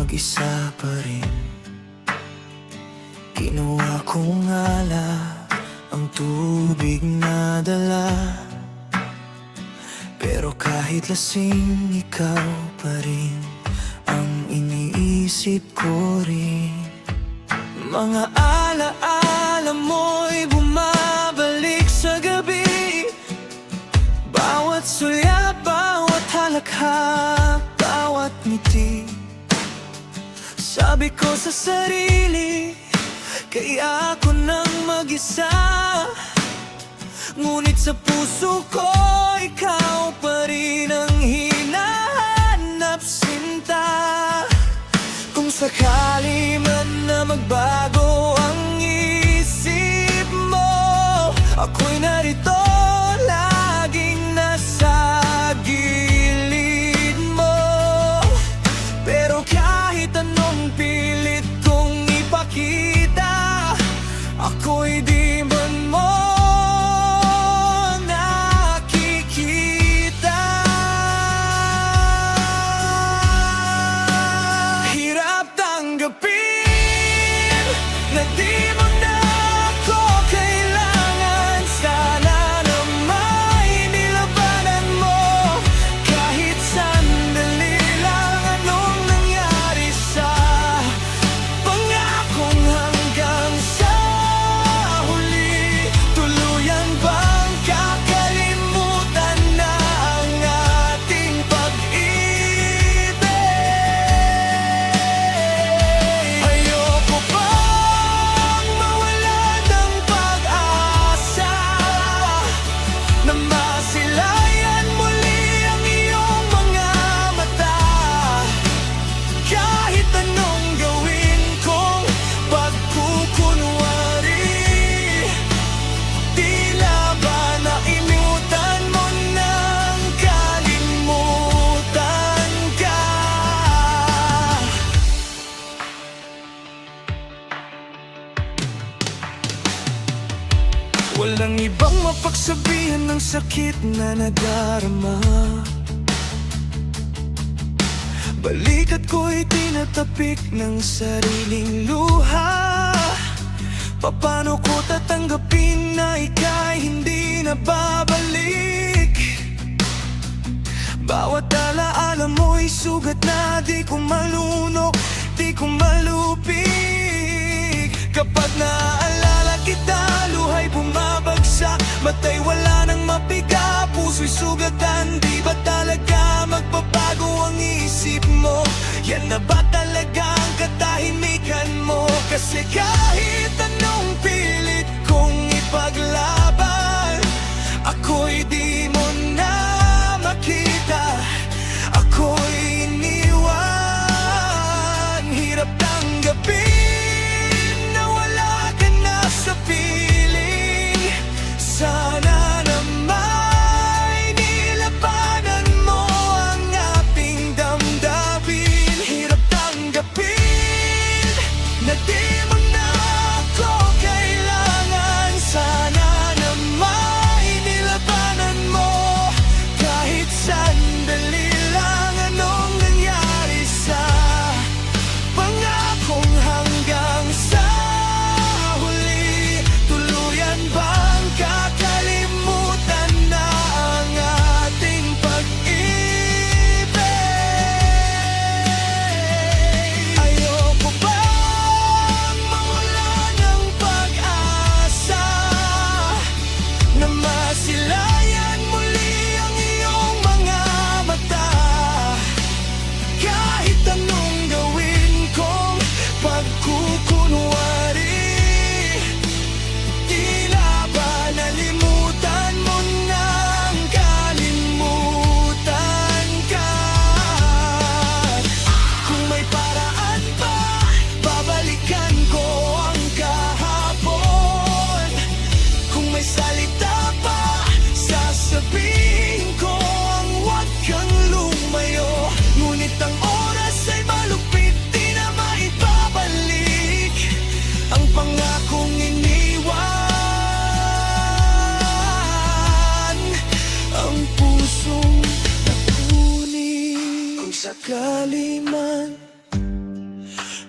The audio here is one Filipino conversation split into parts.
mag-isa pa rin. Ginawa kong ala ang tubig na dala, pero kahit lasing ikaw pa rin ang iniisip ko rin. Mga alaala mo'y bumabalik sa gabi, bawat sulyap, bawat halakhak, bawat ngiti. Sabi ko sa sarili, kaya ako nang mag-isa, ngunit sa puso ko, ikaw pa rin ang hinahanap, sinta. Kung sakali man na magbago ang isip mo, ako'y narito, laging nasa gilid mo. Pero kahit anong pilit kong ipakita, ako'y di man mo nakikita. Hirap tanggapin na di mo na ako kailangan. Sana na may nilabanan mo kahit sandali lang. Anong nangyari sa pangakong hanggang sa huli? Tuluyan bang kakalimutan na ang ating pag-ibig? Ayoko bang mawalan ng pag-asa na masilayan muli ang iyong mga mata? Kahit anong gawin kong pagkukunwari, tila ba naimutan mo nang kalimutan ka? Walang ibang mapagsabihan ng sakit na nadarama. Balikat ko'y tinatapik ng sariling luha. Paano ko tatanggapin na ika'y hindi na babalik? Bawat alaala mo'y sugat na di ko malunok, di ko malupig. Kapag naaalala kita, luha'y bumabagsak, mata'y wala nang mapiga, puso'y sugatan. Di ba talaga magbabago ang isip mo? Yan na ba talaga ang katahimikan mo? Kasi kahit anong pilit kong ipaglaban, ako'y di mo na makita, ako'y iniwan. Hirap tanggapin na wala ka na sa piling. Sana na may nilabanan mo ang ating damdamin. Hirap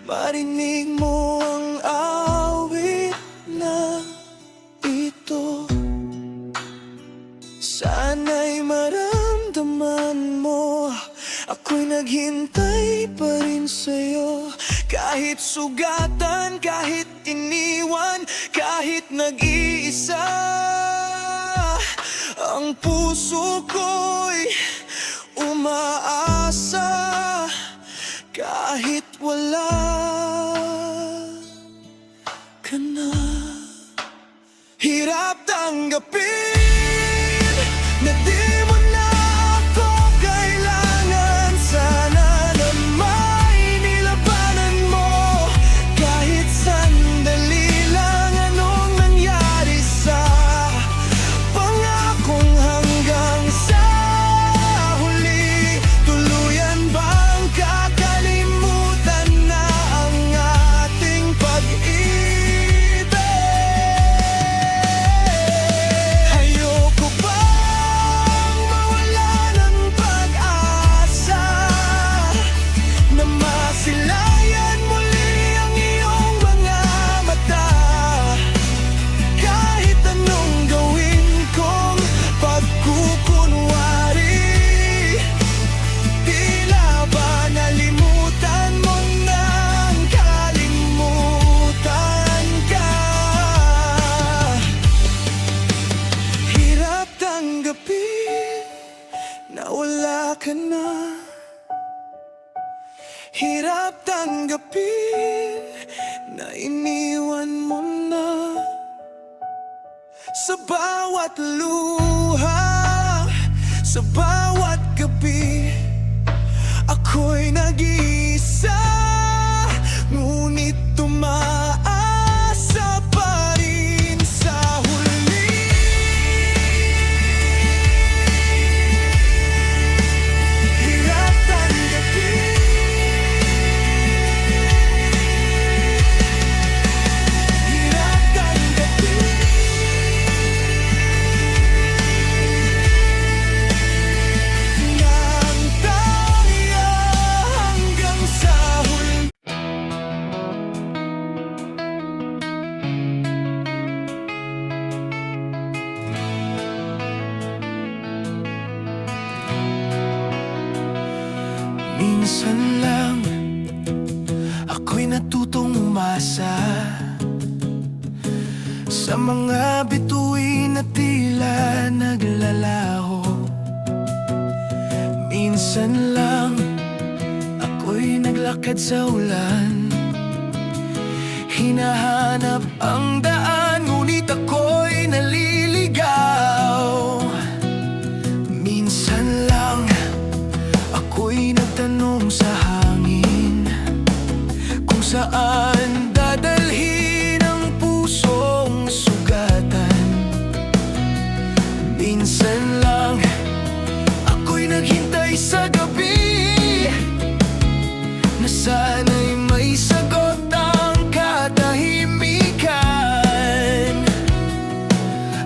marinig mo ang awit na ito. Sana'y maramdaman mo ako'y naghintay pa rin sa'yo. Kahit sugatan, kahit iniwan, kahit nag-iisa, ang puso ko'y umaasa. Kahit wala ka na, hirap tanggapin na di mo na ako kailangan. Sana na may nilabanan mo kahit sandali lang. Anong nangyari sa pangakong hanggang sa huli? Tuluyan bang kakalimutan na ang ating pag-ibig? Ayoko bang mawala ng pag-asa na masilayan muli ang iyong mga mata. Kahit anong gawin kong pagkukunwari, tila ba nalimutan mo nang kalimutan ka? Hirap tanggapin na wala ka na. Hirap tanggapin na iniwan mo na. Sa bawat luha, sa bawat gabi, ako'y nag-iisa, ngunit tumaasa pa rin sa huli. Hirap tanggapin, hirap tanggapin nang tayo hanggang sa huli. Minsan lang ako'y natutong umasa sa mga bituin na tila naglalaho. Minsan lang ako'y naglakad sa ulan, hinahanap ang daan, ngunit ako'y naliligaw. Minsan lang ako'y nagtanong sa hangin kung saan dadalhin ang pusong sugatan. Minsan lang ako'y naghintay sa gabi na sana'y may sagot ang katahimikan.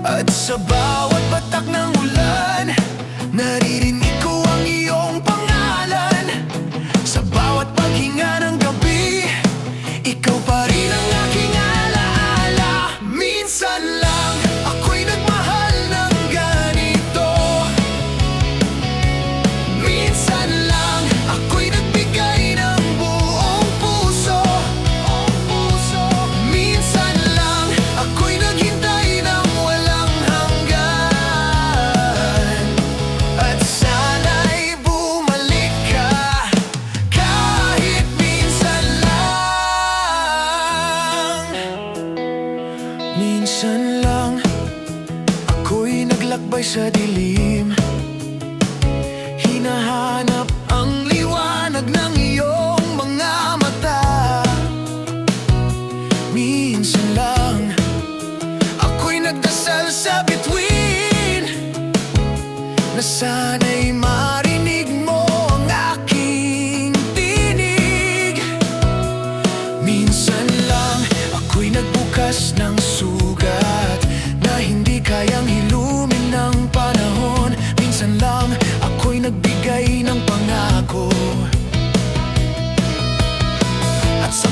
At sa bawat batak ng ulan, naririnig ko ang iyong pangalan. Sa bawat paghinga ng gabi, ikaw pa rin ang aking alaala. Minsan lang ako'y nagmahal ng ganito. Minsan lang ako'y nagbigay ng buong puso. Minsan lang ako'y naghintay ng walang hanggan. At sana'y bumalik ka kahit minsan lang. Minsan lang ako'y naglakbay sa dilim, hinahanap ang liwanag ng iyong mga mata. Minsan lang ako'y nagdasal sa bituin na sana'y marinig mo ang aking tinig. Minsan lang ako'y nagbukas ng sugat na hindi kayang hilumin ng panahon. Minsan lang ako'y nagbigay ng pangako, at sa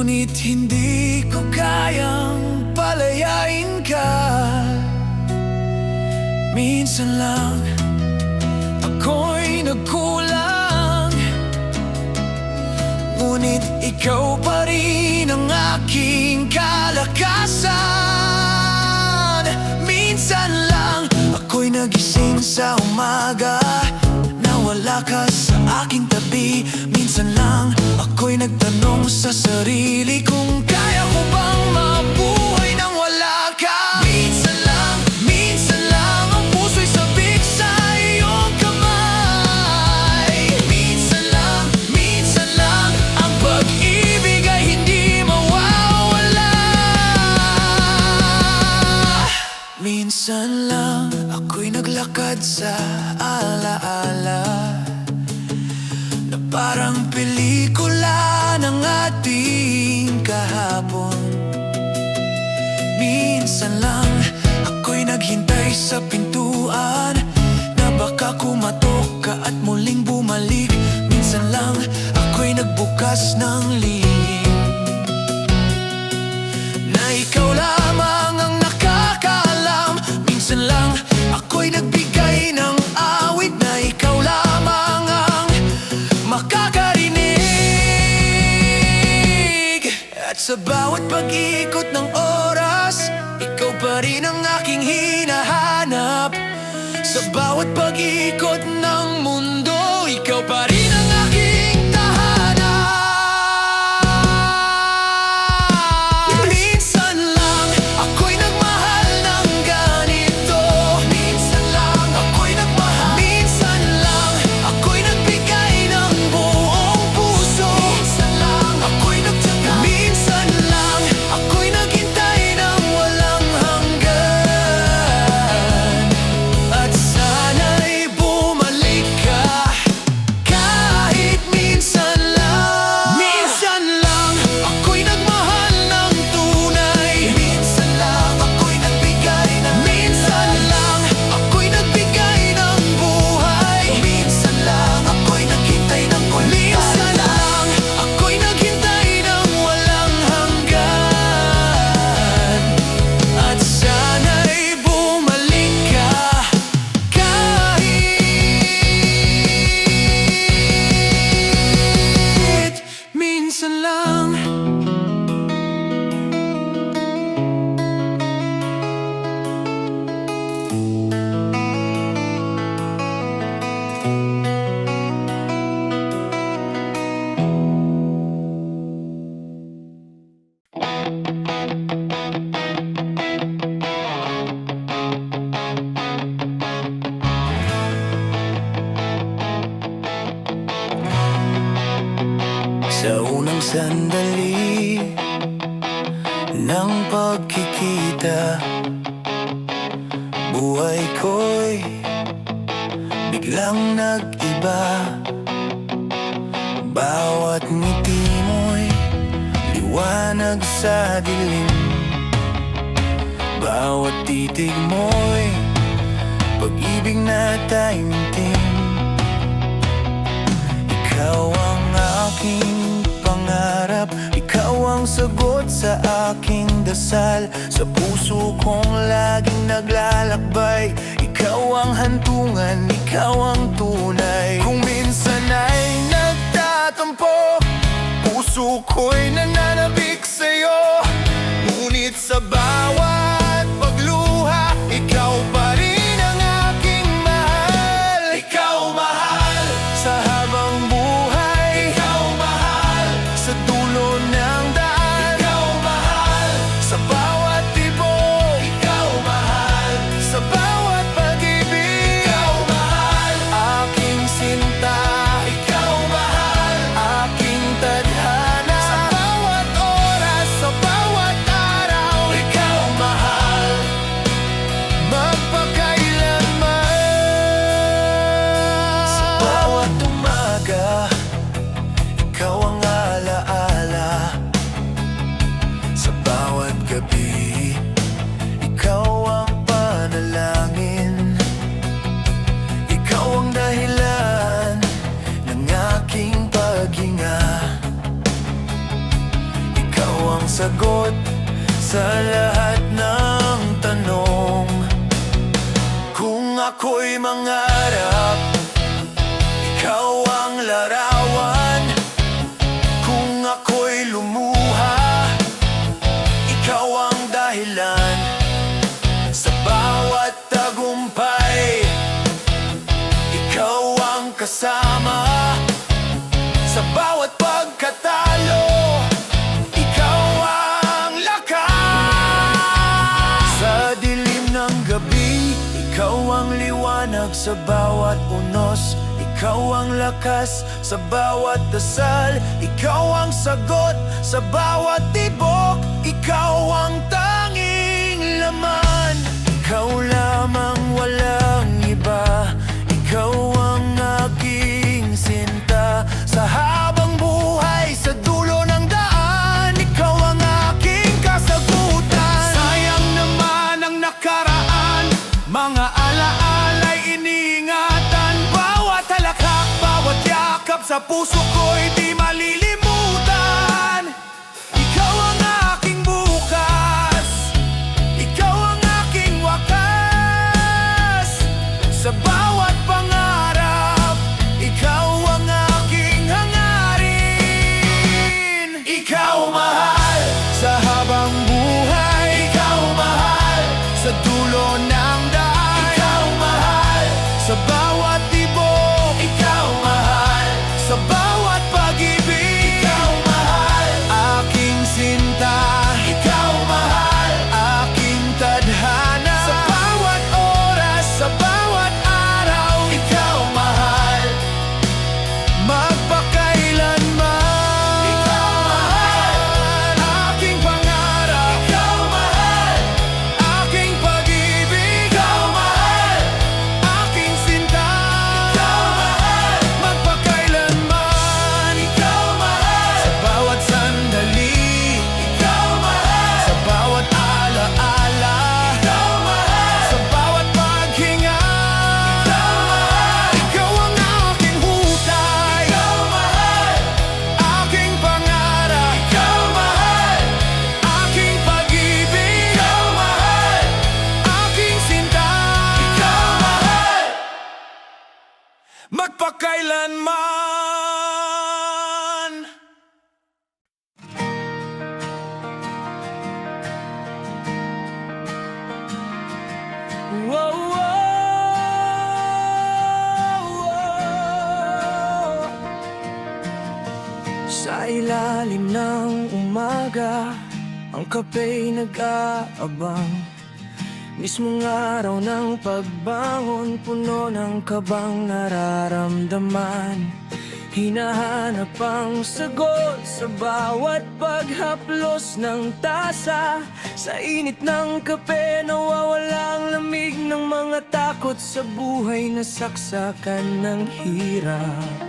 Ngunit hindi ko kayang palayain ka. Minsan lang ako'y nagkulang, ngunit ikaw pa rin ang aking kalakasan. Minsan lang ako'y nagising sa umaga na wala ka sa aking tabi. Minsan lang ako'y nagtanong sa sarili kung kaya ko bang mabuhay nang wala ka. Minsan lang ang puso'y sabik sa iyong kamay. Minsan lang ang pag-ibig ay hindi mawawala. Minsan lang ako'y naglakad sa alaala na parang pelikula ng ating kahapon. Minsan lang ako'y naghintay sa pintuan na baka kumatok ka at muling bumalik. Minsan lang ako'y nagbukas ng lihim na ikaw lamang ang nakakaalam. Minsan lang ako'y nagbigay ng awit na ikaw lamang ang makakarinig. At sa bawat pag-ikot ng oras, ikaw pa rin ang aking hinahanap. Sa bawat pag-ikot ng mundo, ikaw pa rin ang aking tahanan. Minsan lang ako'y nagmahal ng ganito. Minsan lang ako'y nagmahal. Minsan lang ako'y nagbigay ng buong puso. Minsan lang ako'y nagtyaga. Minsan lang ako'y naghintay ng walang hanggan. At sana'y bumalik ka kahit minsan lang. Minsan lang ako'y nagmahal ng tunay. Minsan lang ako'y nagbigay ng minsan lang ako'y nagbigay ng buhay. Minsan lang ako'y naghintay ng minsan lang ako'y naghintay ng walang hanggan. At sana'y bumalik ka kahit minsan lang. Sa unang sandali ng pagkikita, buhay ko'y biglang nag-iba. Bawat ngiti mo'y liwanag sa dilim. Bawat titig mo'y pag-ibig na taimtim. Ikaw ang aking pangarap, ikaw ang sagot sa aking dasal. Sa puso kong laging naglalakbay, ikaw ang hantungan, ikaw ang tunay. Kung minsan ay nagtatampo, puso ko'y nananabik sa'yo. Ngunit sa bawat pagluha, ikaw pa rin ang aking mahal. Ikaw mahal sa habang buhay, ikaw mahal sa dulo ng daan, ikaw mahal sa bawat tibok, ikaw mahal sa bawat pag-ibig, ikaw mahal aking sinta, ikaw mahal aking tadhana. Sa bawat oras, sa bawat araw, ikaw sagot sa lahat ng tanong. Kung ako'y mangarap, ikaw ang larawan. Kung ako'y lumuha, ikaw ang dahilan. Sa bawat tagumpay, ikaw ang kasama. Sa bawat pagkatalo, ikaw ang lakas. Sa dilim ng gabi, ikaw ang liwanag sa bawat unos. Ikaw ang lakas sa bawat dasal. Ikaw ang sagot sa bawat tibok. Ikaw ang tanging laman. Ikaw lamang, walang iba. Ikaw ang aking sinta. Sa habang buhay, sa dulo ng daan, ikaw ang aking kasagutan. Sayang naman ang nakaraan, mga alaala'y iniingatan. Bawat halakhak, bawat yakap sa puso ko'y di malilimutan. Ikaw ang aking bukas, ikaw ang aking wakas. Sa bawat pangarap, ikaw ang aking hangarin. Ikaw mahal sa habang buhay, ikaw mahal sa dulo ng daan. Ikaw mahal sa bawat tibok, ikaw mahal sa bawat pag-ibig. Ikaw mahal, aking sinta. Ikaw mahal, aking tadhana. Sa bawat oras, sa bawat araw, ikaw mahal, magpakailanman. Ikaw mahal, aking pangarap. Ikaw mahal, aking pag-ibig. Ikaw mahal, aking sinta. Ikaw mahal, magpakailanman. Ikaw mahal, sa bawat sandali. Ikaw mahal, sa bawat alaala. Ikaw mahal, sa bawat paghinga. Ikaw mahal, ikaw ang aking hutay. Ikaw mahal, aking pangarap. Ikaw mahal, aking pag-ibig. Ikaw mahal, aking sinta. Ikaw mahal, magpakailanman. Whoa, whoa. Sa ilalim ng umaga, ang kapa'y nag-aabang. Mismong araw ng pagbangon, puno ng kabang nararamdaman. Hinahanap ang sagot sa bawat paghaplos ng tasa. Sa init ng kape, nawawalang lamig ng mga takot sa buhay na saksakan ng hirap.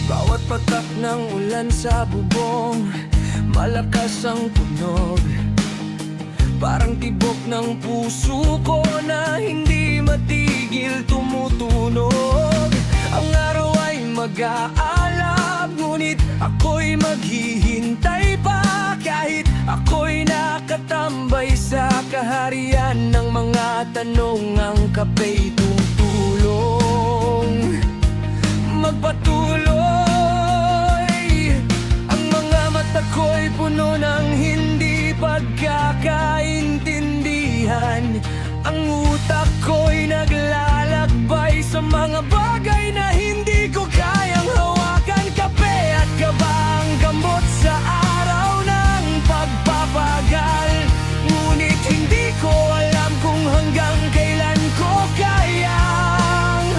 Bawat patak ng ulan sa bubong, malakas ang tunog. Parang tibok ng puso ko na hindi matigil tumutunog. Ang araw ay mag-aalab, ngunit ako'y maghihintay pa. Kahit ako'y nakatambay sa kaharian ng mga tanong, ang kapa'y tutulong magpatuloy. Ang mga mata ko'y puno ng hindi pagkakaintindihan. Ang utak ko'y naglalakbay sa mga bagay na hindi ko kayang hawakan. Kape at kaba ang gamot sa araw ng pagpapagal. Ngunit hindi ko alam kung hanggang kailan ko kayang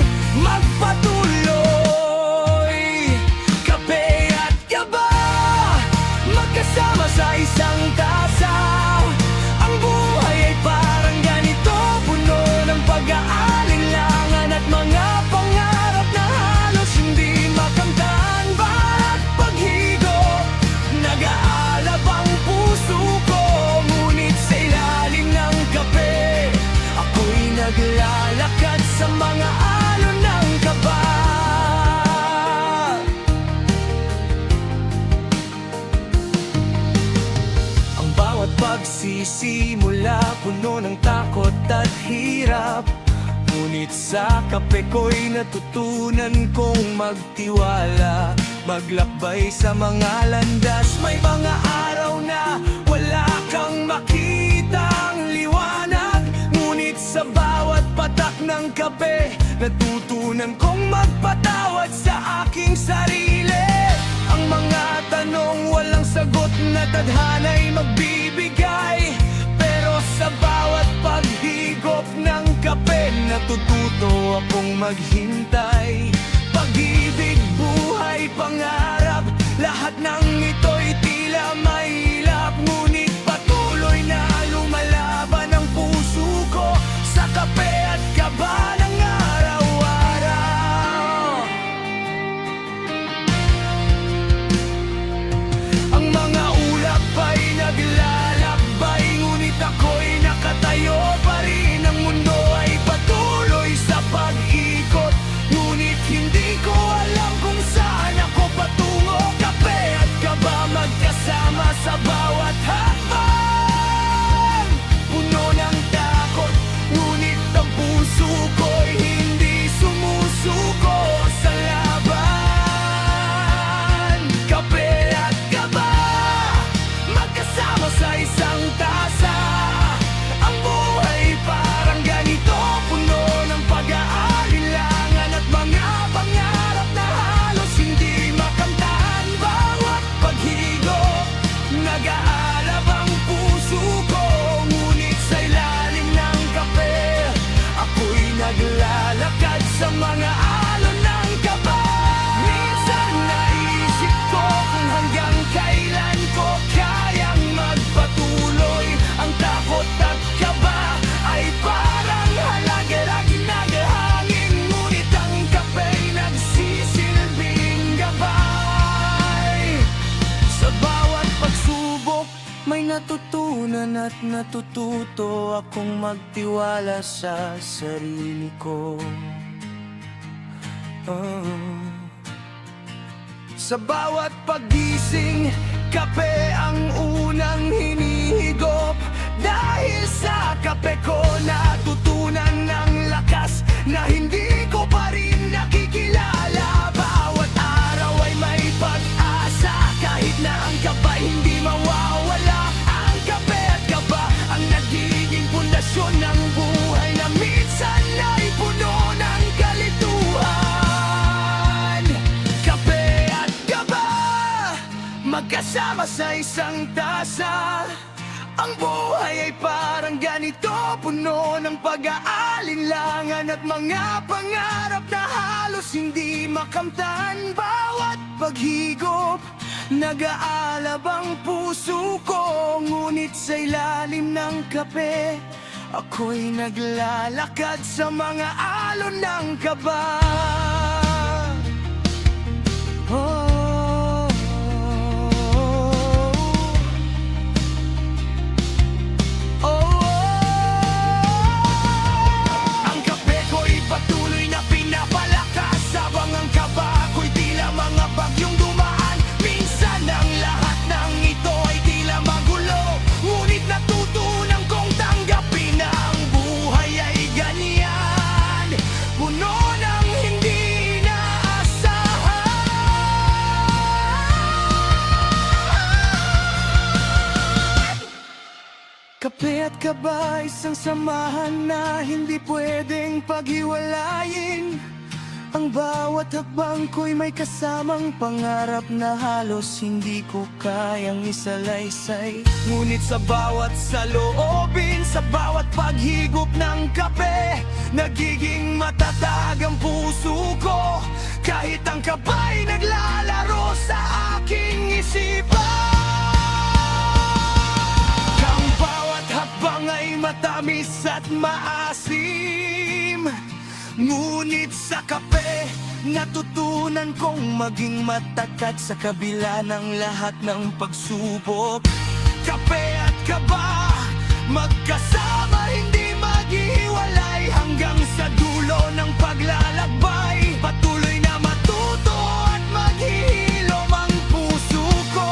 sa kape ko'y natutunan kong magtiwala, maglakbay sa mga landas. May mga araw na wala kang makitang liwanag, ngunit sa bawat patak ng kape natutunan kong magpatawad sa aking sarili. Ang mga tanong walang sagot na tadhana'y magbibigay, pero sa bawat paghigop ng kape natututo akong maghintay. Pag-ibig, buhay, pangarap, lahat ng ito'y tila mahirap, ngunit patuloy na lumalaban ang puso ko sa kape at kaba ng araw-araw. Ang mga ulap ay naglalakbay, ngunit ako'y nakatayo pa rin. Ang mundo ay patuloy sa pag-ikot, ngunit hindi ko alam kung saan ako patungo. Kape at kaba magkasama sa bawat hakbang, puno ng takot, ngunit ang puso ko'y hindi sumusuko sa laban. Kape at kaba magkasama sa isang tasa. Ang buhay parang ganito, puno ng pag-aalinlangan at mga pangarap na halos hindi makamtan. Bawat paghigop, nag-aalab ang puso ko, ngunit sa ilalim ng kape ako'y naglalakad sa mga alon ng kaba. Minsan naisip ko kung hanggang kailan ko kayang magpatuloy. Ang takot at kaba ay parang halagarag naghahangin, ngunit ang kape'y nagsisilbing gabay. Sa bawat pagsubok may natutunan at natututo akong magtiwala sa sarili ko. Sa bawat paggising, kape ang unang hinihigop. Dahil sa kape ko natutunan ng lakas na hindi ko pa rin nakikilala. Bawat araw ay may pag-asa, kahit na ang kaba'y hindi mawawala. Ang kape at kaba ang nagiging pundasyon ng buhay na minsan ay puno ng kalituhan. Kape at kaba magkasama sa isang tasa. Ang buhay ay parang ganito, puno ng pag-aalinlangan at mga pangarap na halos hindi makamtan. Bawat paghigop, nag-aalab ang puso ko, ngunit sa ilalim ng kape ako'y naglalakad sa mga alon ng kaba. Oh. Ang kape ko'y patuloy na pinapalakas, habang ang kaba ko'y tila mga bagyong dumaan. Minsan ang lahat ng ito ay tila magulo, ngunit natutunan kong tanggapin na ang buhay ay ganyan, puno ng hindi inaasahan. Kape at kaba, isang samahan na hindi pwedeng paghiwalayin. Ang bawat hakbang ko'y may kasamang pangarap na halos hindi ko kayang isalaysay. Ngunit sa bawat saloobin, sa bawat paghigop ng kape, nagiging matatag ang puso ko, kahit ang kaba'y naglalaro sa aking isipan. Ang bawat hakbang ay matamis at maasim, ngunit sa kape natutunan kong maging matakat sa kabila ng lahat ng pagsubok. Kape at kaba magkasama, hindi maghihiwalay hanggang sa dulo ng paglalakbay. Patuloy na matuto at maghihilom ang puso ko.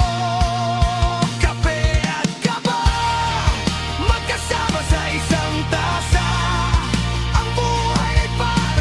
Kape at kaba magkasama sa isang tasa. Ang buhay ay parang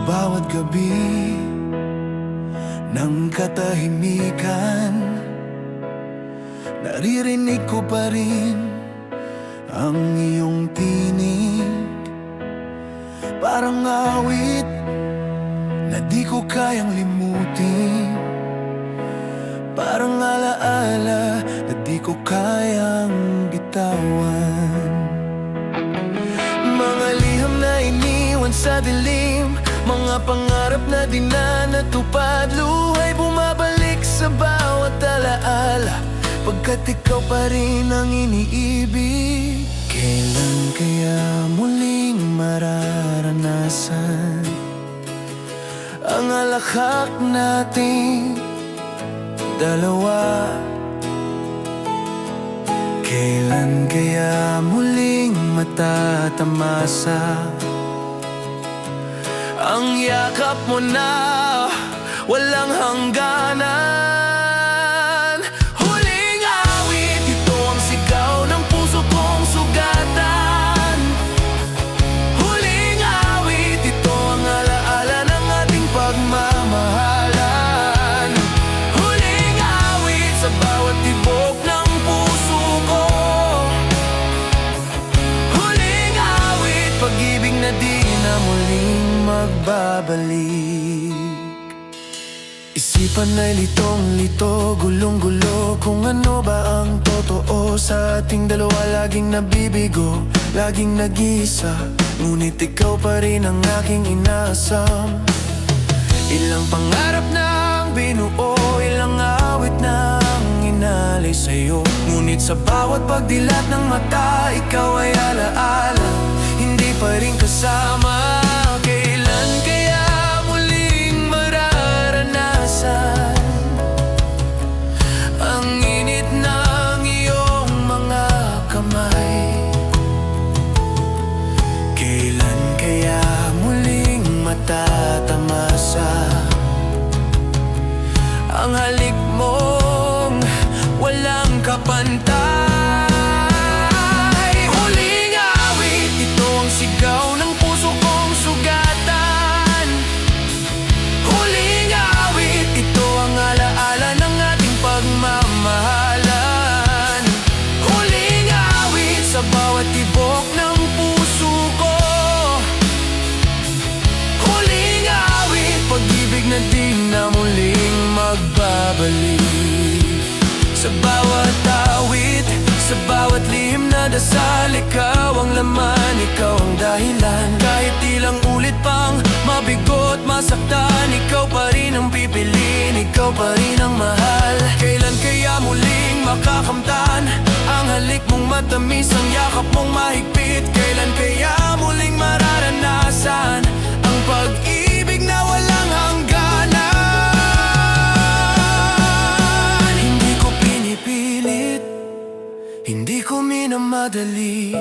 bawat gabi ng katahimikan, naririnig ko pa rin ang iyong tinig. Parang awit na di ko kayang limutin, parang alaala na di ko kayang bitawan. Mga liham na iniwan sa dilim, mga pangarap na di na natupad, luhay bumabalik sa bawat alaala, pagkat ikaw pa rin ang iniibig. Kailan kaya muling mararanasan ang alakhak nating dalawa? Kailan kaya muling matatamasa ang yakap mo na walang hangganan? Huling awit, ito ang sigaw ng puso kong sugatan. Huling awit, ito ang alaala ng ating pagmamahalan. Huling awit sa bawat tibok ng puso ko. Huling awit, pag-ibig na di na muling magbabalik. Isipan ay litong-lito, gulong-gulo, kung ano ba ang totoo sa ating dalawa. Laging nabibigo, laging nag-iisa, ngunit ikaw pa rin ang aking inaasam. Ilang pangarap na ang binuo, ilang awit na ang inalay sa'yo, ngunit sa bawat pagdilat ng mata, ikaw ay alaala, hindi pa rin kasama. Kailan kaya muling mararanasan ang init ng iyong mga kamay? Kailan kaya muling matatamasa ang halik mong walang kapantay? Huling awit, ito ang sigaw ng puso kong sugatan. Huling awit, ito ang alaala ng ating pagmamahalan. Huling awit sa bawat tibok ng puso ko. Huling awit, pag-ibig na di na muling magbabalik. Sa bawat awit, sa bawat lihim na dasal, ikaw ang laman, ikaw ang dahilan. Kahit ilang ulit pang mabigot, masaktan, ikaw pa rin ang pipiliin, ikaw pa rin ang mahal. Kailan kaya muling makakamtan ang halik mong matamis, ang yakap mong mahigpit? Kailan kaya muling mararanasan ang pag-ibig na walang hangganan? Hindi ko pinipilit, hindi ko minamadali,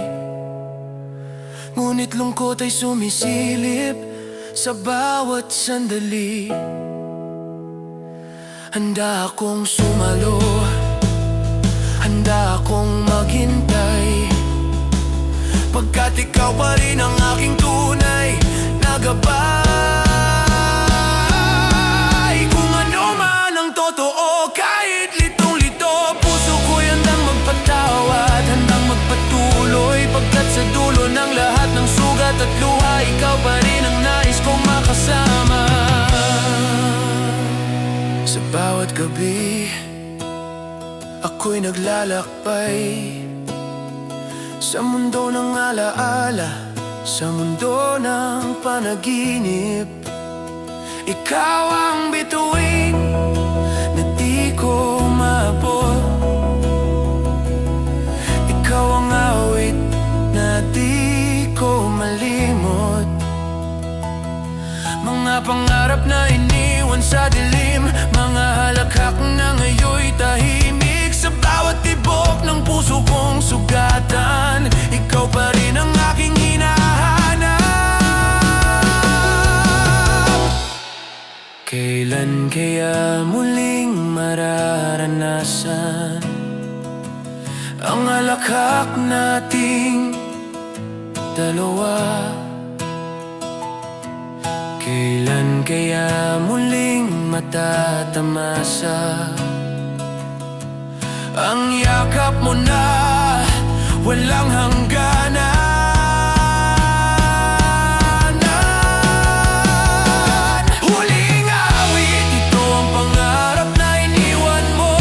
ngunit lungkot ay sumisilip sa bawat sandali. Handa akong sumalo, handa akong maghintay, pagkat ikaw pa rin ang aking tunay na gabay. Kung ano man ang totoo, kahit litong-lito, puso ko'y handang magpatawad, handang magpatuloy, pagkat sa dulo ng lahat ng sugat at luha, ikaw pa rin ang nais kong makasama. Sa bawat gabi, ako'y naglalakbay sa mundo ng alaala, sa mundo ng panaginip. Ikaw ang bituin na di ko maabot, ikaw ang awit na di ko malimot. Mga pangarap na iniwan sa dilim, mga halakhak na ngayon'y tahimik. Sa bawat tibok ng puso kong sugatan, ikaw pa rin ang aking hinahanap. Kailan kaya muling mararanasan ang halakhak nating dalawa? Kailan kaya muling matatamasa ang yakap mo na walang hangganan? Huling awit, ito ang pangarap na iniwan mo.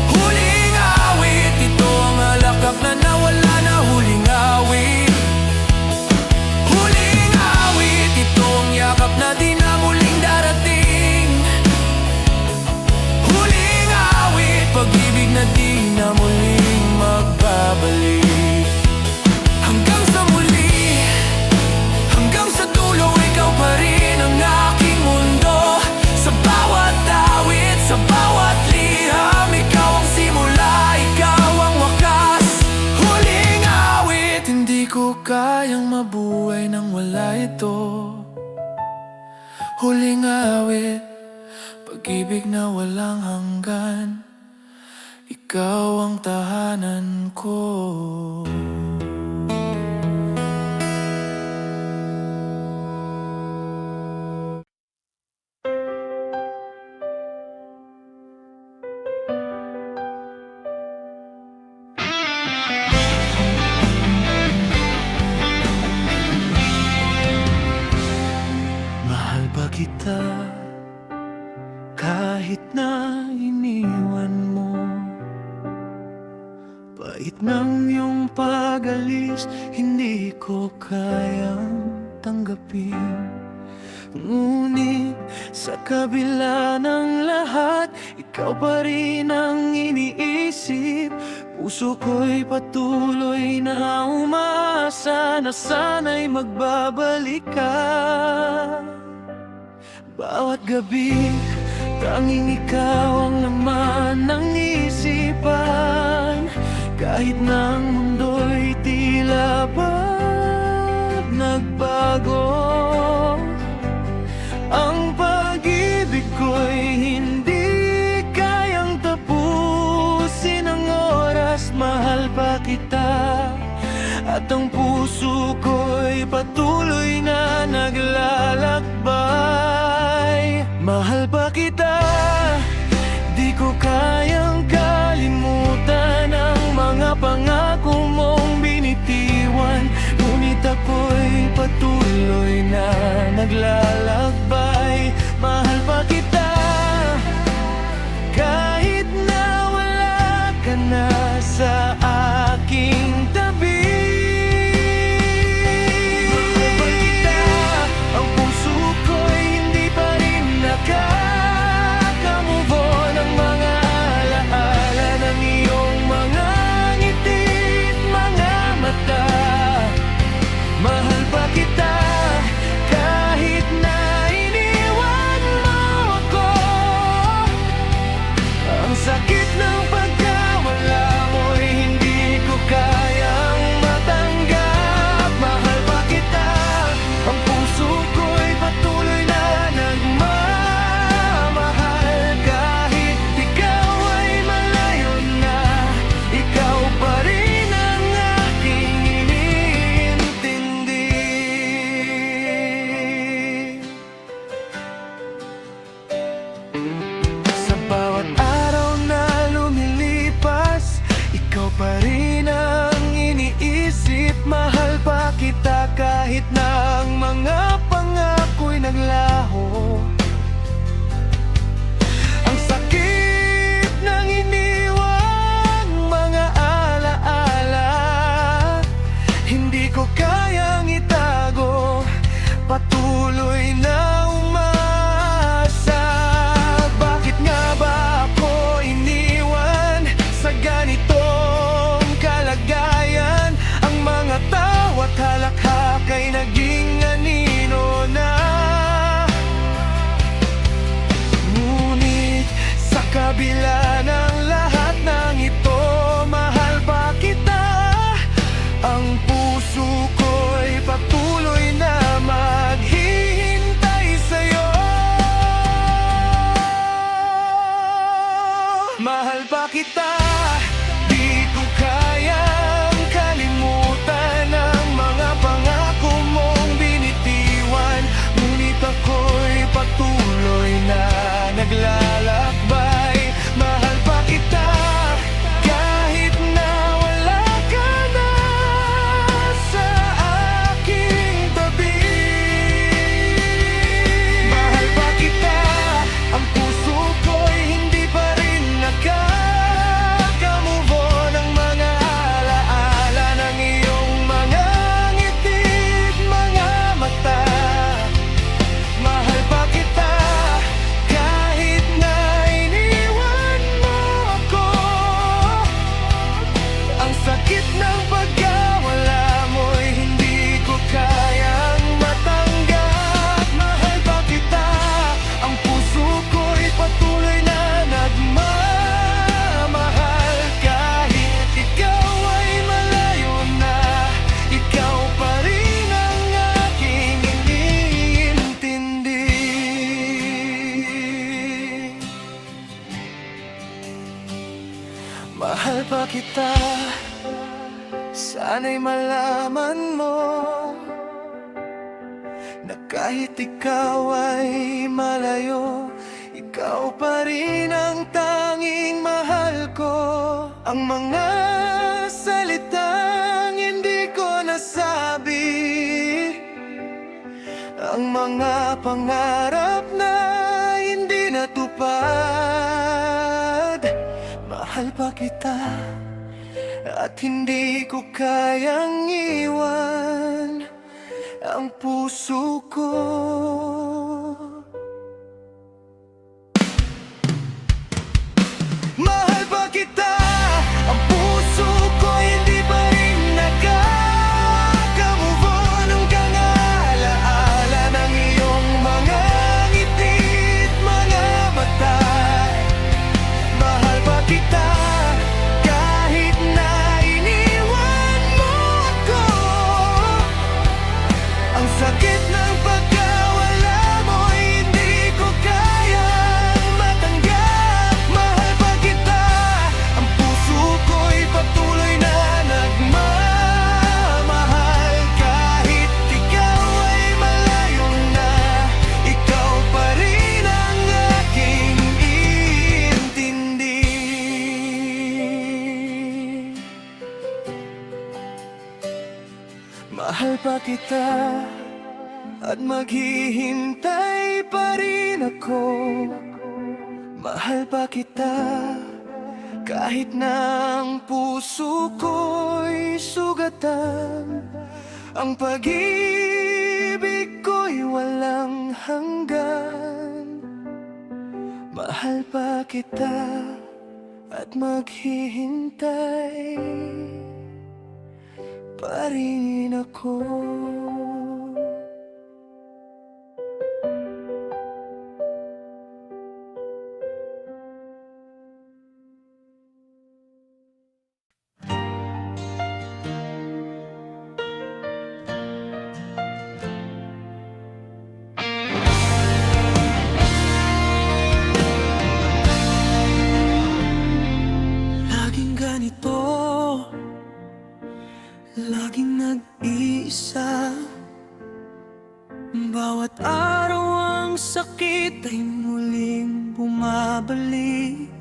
Huling awit, ito ang alakap na nawala na. Huling awit, huling awit, ito ang yakap na di na muling darating. Huling awit, pag-ibig na di na muling magbabalik. Hanggang sa muli, hanggang sa dulo, ikaw pa rin ang aking mundo. Sa bawat awit, sa bawat liham, ikaw ang simula, ikaw ang wakas. Huling awit, hindi ko kayang mabuhay nang wala ito. Huling awit, pag-ibig na walang hanggan, ikaw ang tahanan ko. Mahal ba kita kahit na iniwan mo? Bait ng iyong pag-alis, hindi ko kayang tanggapin. Ngunit sa kabila ng lahat, ikaw pa rin ang iniisip. Puso ko'y patuloy na umaasa na sana'y magbabalik ka. Bawat gabi, tanging ikaw ang laman ng isipan. Kahit na ang mundo'y tila ba nagbago, ang pag-ibig ko'y hindi kayang tapusin ng oras. Mahal pa kita at ang puso ko'y patuloy na naglalakbay. Mahal pa kita, di ko kayang kalimutan ang mga pangako mong binitiwan. Ngunit ako'y patuloy na naglalakbay. Mahal pa kita, kahit na wala ka na sa aking tabi. Mahal pa kita, ang puso ko'y hindi pa rin nakakamove on. Ang mga alaala ng iyong mga ngiti't mga mata. Mahal pa kita, kahit na iniwan mo ako. Ang sakit ng pagkawala mo'y hindi ko kayang matanggap. Mahal pa kita, ang puso ko'y patuloy na nagmamahal. Kahit ikaw ay malayo na, ikaw pa rin ang aking iniintindi. Sa bawat araw na lumilipas, ikaw pa rin ang iniisip. Mahal pa kita kahit na ang mga pangako'y naglaho. Ang sakit ng iniwang mga alaala, hindi ko kayang itago. Patuloy na umasa. Bakit nga ba ako iniwan sa ganitong kalagayan? Ang mga tawa't halakhak ay naging anino na. Ngunit sa kabila ng lahat ng ito, mahal pa kita. Ang puso ko'y patuloy na maghihintay sa'yo. Mahal pa kita, di ko kayang kalimutan ang mga pangako mong binitiwan. Mahal pa kita, sana'y malaman mo na kahit ikaw ay malayo, ikaw pa rin ang tanging mahal ko. Ang mga salitang hindi ko nasabi, ang mga pangarap na hindi natupad. Mahal pa kita at hindi ko kayang iwan ang puso ko. Mahal pa kita, ang puso ko hindi pa rin nakaka-move on. Ang kang-alaala ng iyong mga ngiti't mga mata. Mahal pa kita, kahit na iniwan mo ako. Ang sakit ng pagkawala mo hindi ko kayang matanggap. Mahal pa kita, ang puso ko'y patuloy na nagmamahal. Kahit ikaw ay malayo na, ikaw pa rin ang aking iintindi. Mahal pa kita at maghihintay pa rin ako. Mahal pa kita kahit na ang puso ko'y sugatan. Ang pag-ibig ko'y walang hanggan. Mahal pa kita at maghihintay pa rin ako. Laging ganito, laging nag-iisa. Bawat araw ang sakit ay muling bumabalik.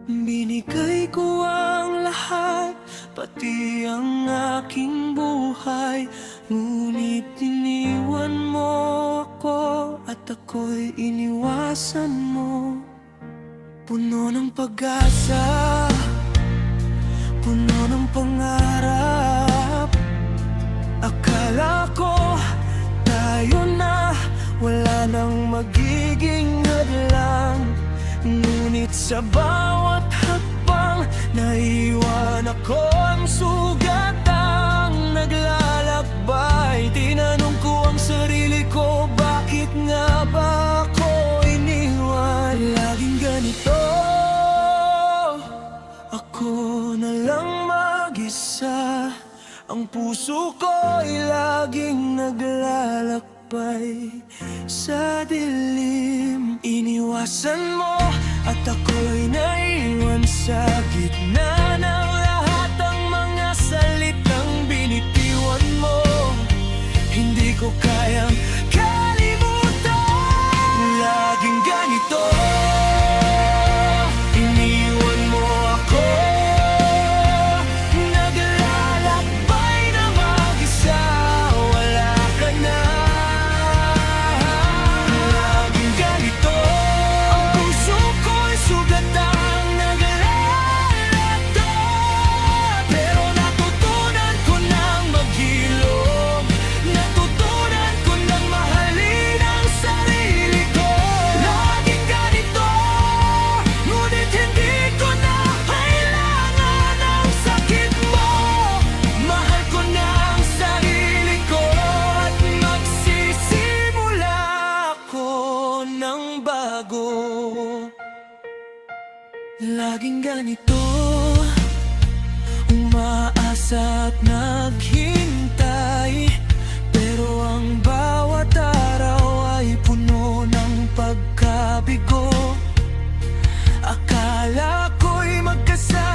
Binigay ko ang lahat, pati ang aking buhay. Ngunit iniwan mo ako at ako'y iniwasan mo. Puno ng pag-asa, puno ng pangarap. Akala ko tayo na, wala nang magiging hadlang. Ngunit sa bawat hakbang, naiwan ako ang sugatang naglalakbay. Tinanong ko ang sarili ko, bakit nga ba ako iniwan? Laging ganito, ako na lang mag-isa. Ang puso ko'y laging naglalakbay sa dilim. Iniwasan mo at ako'y naiwan sa gitna ng lahat ng mga salitang binitiwan mo. Hindi ko kayang kalimutan. Laging ganito, iniwan mo ako. Naglalakbay na mag-isa, wala ka na. Laging ganito, ang puso ko'y sugatang naglalakto. Pero natutunan ko nang maghilom, natutunan ko nang mahalin ang sarili ko. Laging ganito, ngunit hindi ko na kailangan ang sakit mo. Mahal ko na ang sarili ko at magsisimula ako ng bago. Laging ganito, umaasa at naghintay. Pero ang bawat araw ay puno ng pagkabigo. Akala ko'y magkasama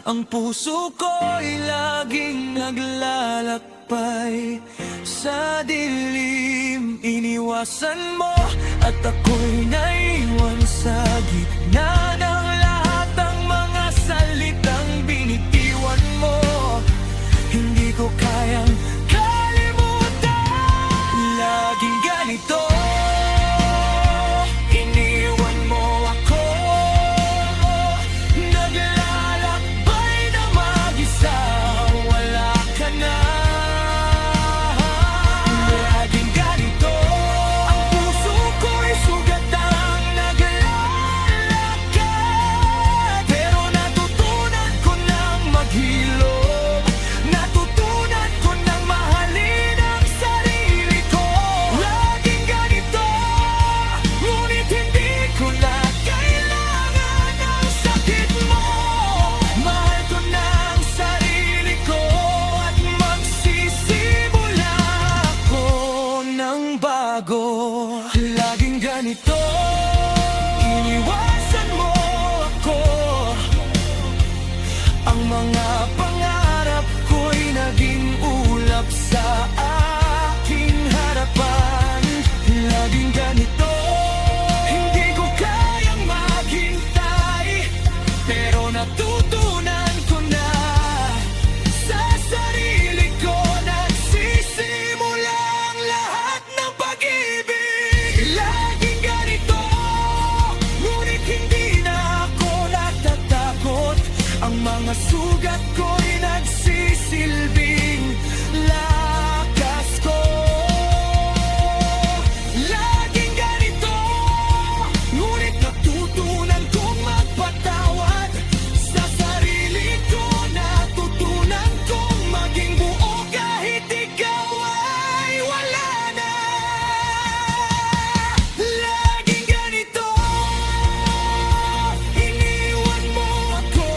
Ang puso ko'y laging naglalakbay sa dilim. Iniwasan mo at ako'y naiwan sa gitna ng lahat ng mga salitang binitiwan mo. Hindi ko kayang kalimutan. Laging ganito, iniwan mo ako. Naglalakbay na mag-isa, wala ka na. Laging ganito, ang puso ko'y sugatang naglalakad. Pero natutunan ko ng maghilom, natutunan ko ng mahalin ang sarili ko. Laging ganito, ngunit hindi ko na kailangan ng sakit mo. Mahal ko na ang sarili ko at magsisimula ako ng bago. Laging ganito, iniwasan mo ako. Ang mga pangarap ko'y naging ulap sa aking harapan. Laging ganito, hindi ko kayang maghintay. Pero natutunan ko na, sa sarili ko nagsisimula ang lahat ng pag-ibig. Laging ganito, ngunit hindi na ako natatakot. Ang mga sugat ko'y nagsisilbing lakas ko. Laging ganito, ngunit natutunan kong magpatawad. Sa sarili ko natutunan kong maging buo kahit ikaw ay wala na. Laging ganito, iniwan mo ako.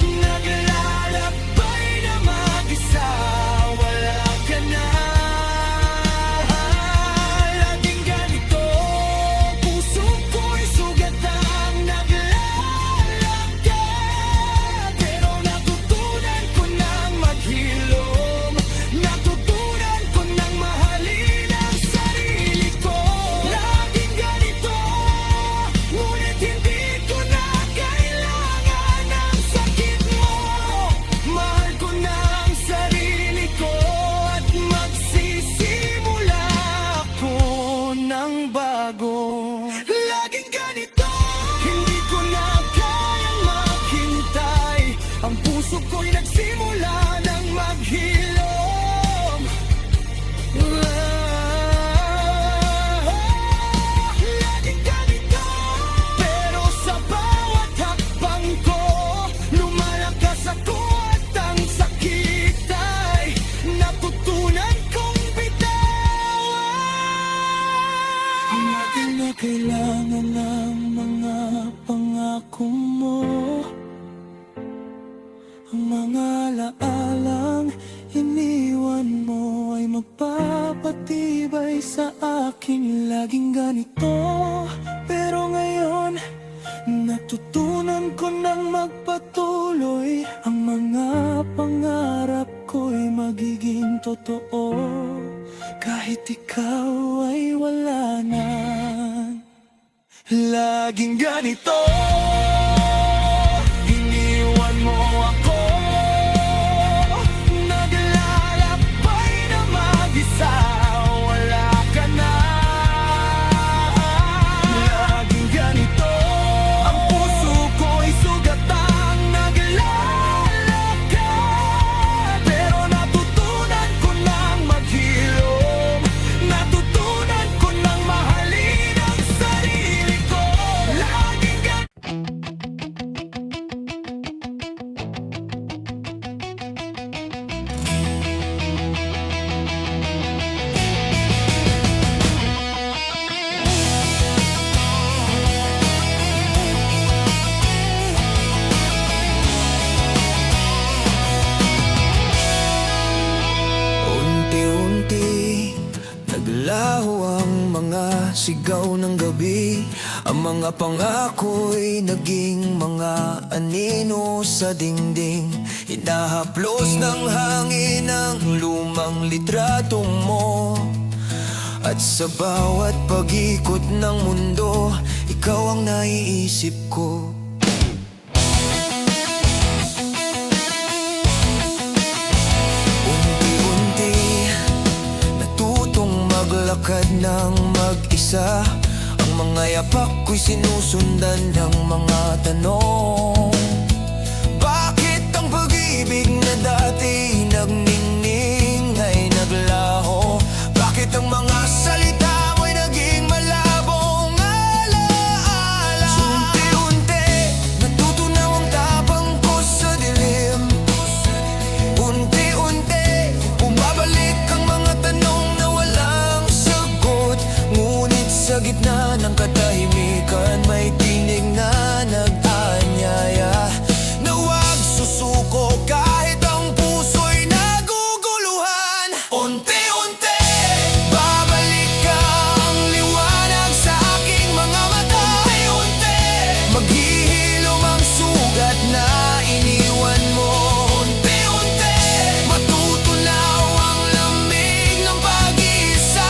Naglalakbay na mag-isa, wala ka na. Laging ganito, puso ko'y sugatang naglalakad. Pero natutunan ko ng maghilom, natutunan ko ng mahalin ang sarili ko. Laging ganito, ngunit hindi ko na kailangan ng sakit mo. Mahal ko na ang sarili ko at magsisimula ako ng bago. Laging ganito, hindi ko na kayang maghintay. Ang puso ko'y nagsimula ng maghilom. Laging ganito, pero sa bawat hakbang ko, lumalakas ako at ang sakit ay natutunan kong bitawan. Natin na kailangan ng mga pangako mo. Ang mga alaalang iniwan mo ay magpapatibay sa akin. Laging ganito, pero ngayon natutunan ko ng magpatuloy. Ang mga pangarap ko'y magiging totoo kahit ikaw ay wala na. Laging ganito, iniwan mo ako. Naglalakbay na mag-isa, wala ka na. Laging ganito, ang puso ko'y sugatang naglalakad. Pero natutunan ko ng maghilom, natutunan ko ng mahalin ang sarili ko. Laging unti-unti naglaho ang mga sigaw ng gabi. Ang mga pangako'y naging mga anino sa dingding. Hinahaplos ng hangin ang lumang litratong mo. At sa bawat pag-ikot ng mundo, ikaw ang naiisip ko. Unti-unti, natutong maglakad ng mag-isa. Ang mga yapak ko'y sinusundan ng mga tanong. Bakit ang pag-ibig na dati nagningning ay naglaho? Bakit ang mga salita mo'y naging malabong alaala? Unti-unti, natutunaw ang tapang ko sa dilim. Unti-unti, bumabalik ang mga tanong na walang sagot. Ngunit sa gitna ng katahimikan, may tinig na nag-aanyaya na huwag susuko kahit ang puso'y naguguluhan. Unti-unti, babalik ang liwanag sa aking mga mata. Unti-unti, maghihilom ang sugat na iniwan mo. Unti-unti, matutunaw ang lamig ng pag-iisa.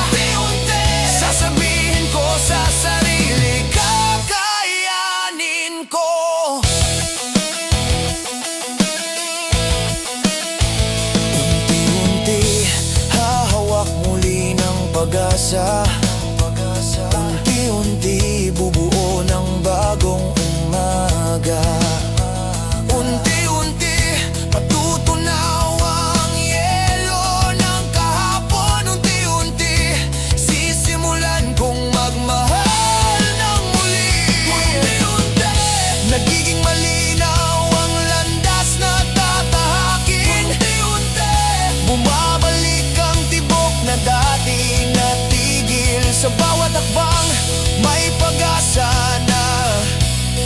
Unti-unti, sasabihin ko sa sarili, kakayanin ko. Unti-unti, hahawak muli ng pag-asa. Unti-unti, bubuo ng bagong umaga. Unti-unti, matutunaw ang yelo ng kahapon. Unti-unti, sisimulan kong magmahal ng muli. Unti-unti, nagiging malinaw ang landas na tatahakin. Unti-unti, bumabalik ang tibok na dating natigil. Sa bawat hakbang, may pag-asa na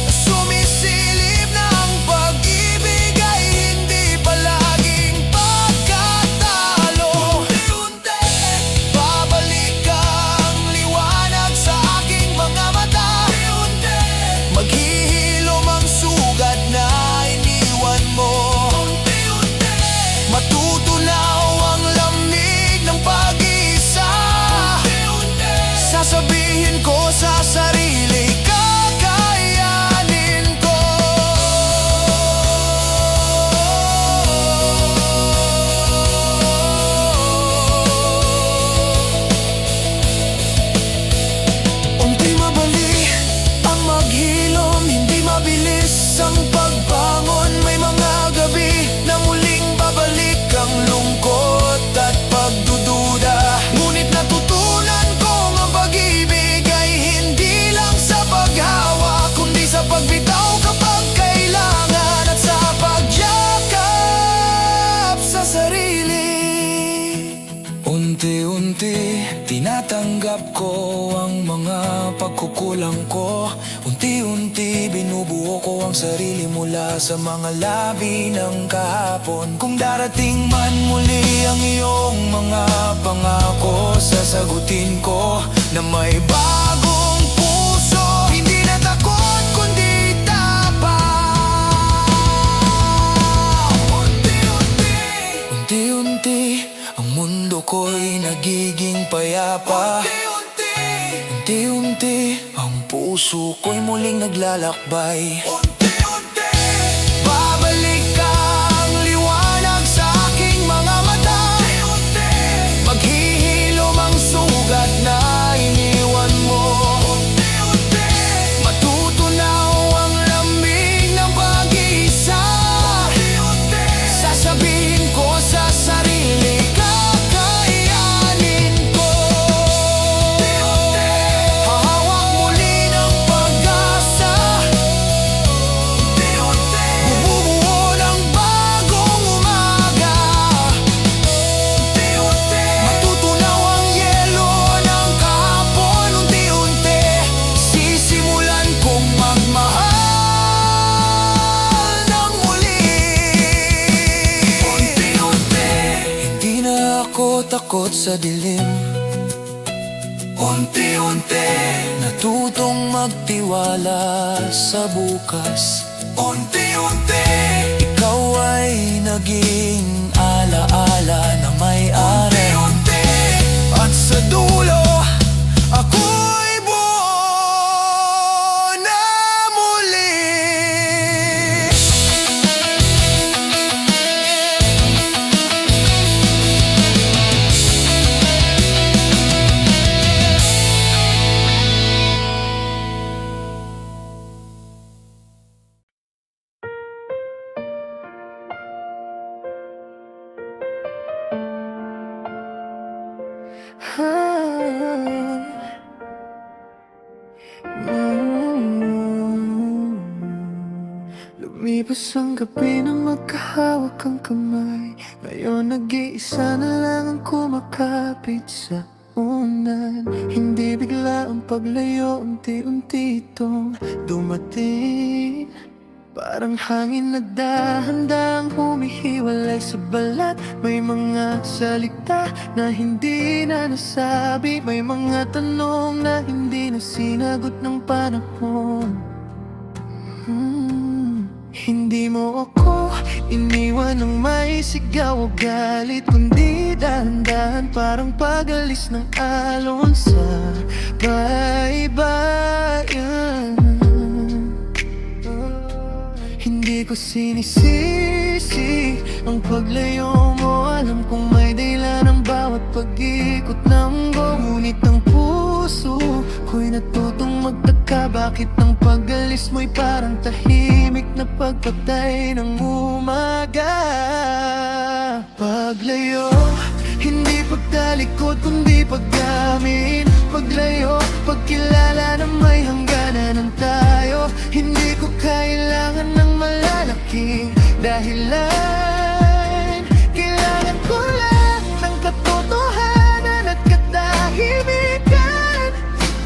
sumisilip na ang pag-ibig ay hindi palaging pagkatalo. Unti-unti, babalik ang liwanag sa aking mga mata. Unti-unti, maghihilom ang sugat na iniwan mo. Unti-unti, matutunaw ang lamig ng pag-isa. Unti-unti, sasabihin ko sa sarili, kakayanin ko. Unti mabali ang maghilom, hindi mabilis ang pagbangon. May mga gabi na muling babalik ang lungkot at pagdududa. Ngunit natutunan kong ang pag-ibig ay hindi lang sa paghawa, kundi sa pagbitaw kapag kailangan at sa pagyakap sa sarili. Unti-unti, tinatanggap ko ang mga pagkukulang ko. Unti-unti, binubuo ko ang sarili mula sa mga labi ng kahapon. Kung darating man muli ang iyong mga pangako, sasagutin ko na may bagong puso. Hindi na takot kundi tapang. Unti-unti, unti-unti, ang mundo ko'y nagiging payapa. Unti-unti, ang puso ko'y muling naglalakbay. Unti-unti, babalik ang liwanag sa aking mga mata. Unti-unti, maghihilom ang sugat na iniwan mo. Unti-unti, matutunaw ang lamig ng pag-isa. Unti-unti, sasabihin ko sa sarili, kakayanin ko. Unti-unti, hahawak muli ng pag-asa. Unti-unti, bubuo ng bagong umaga. Unti-unti, matutunaw ang yelo ng kahapon. Unti-unti, sisimulan kong magmahal ng muli. Unti-unti, hindi na ako takot sa dilim. Unti-unti natutong magtiwala sa bukas. Unti-unti ikaw ay naging alaala na may ari. Unti-unti at sa dulo ako'y buo na muli. Lumipas ang gabi nang magkahawak ang kamay. Ngayon nag-iisa na lang ang kumakapit sa unan. Hindi bigla ang paglayo, unti-unti itong dumating. Parang hangin na dahan-dahang humihiwalay sa balat. May mga salita na hindi na nasabi. May mga tanong na hindi na sinagot ng panahon. Hindi mo ako iniwan ng may sigaw o galit, kundi dahan-dahan parang pag-alis ng alon sa baybayin. Hindi ko sinisisi ang paglayo mo. Alam kong may dahilan ang bawat pag-ikot ng go. Ngunit ang puso ko'y natutong magtaka. Bakit ang pag-alis mo'y parang tahimik na pagpatay ng umaga? Paglayo, hindi pagtalikod kundi paggamin. Paglayo, pagkilala na may hangganan ng tayo. Hindi ko kailangan ng malalaking dahilan. Kailangan ko lang ng katotohanan at katahimikan.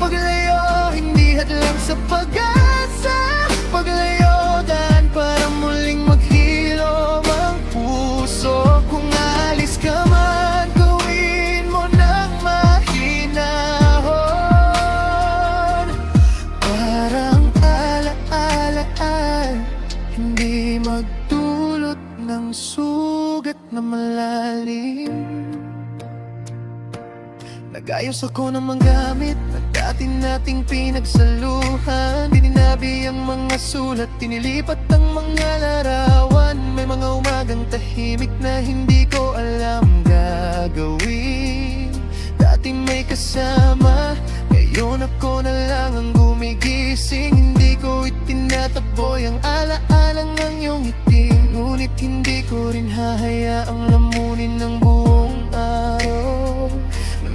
Paglayo, hindi hadlang sa pag-asa. Paglayo, daan para muling maghilom ang puso. Kung alis ka man, gawin mo ng mahinahon. Parang alaala ay hindi magdulot ng sugat na malalim. Nag-ayos ako ng mga gamit na dati nating pinagsaluhan. Dininabi ang mga sulat, tinilipat ang mga larawan. May mga umagang tahimik na hindi ko alam gagawin. Dati may kasama, ngayon ako na lang ang gumigising. Hindi ko itinataboy ang alaalang ang iyong ngiti. Ngunit hindi ko rin hahayaang lamunin ng buong araw.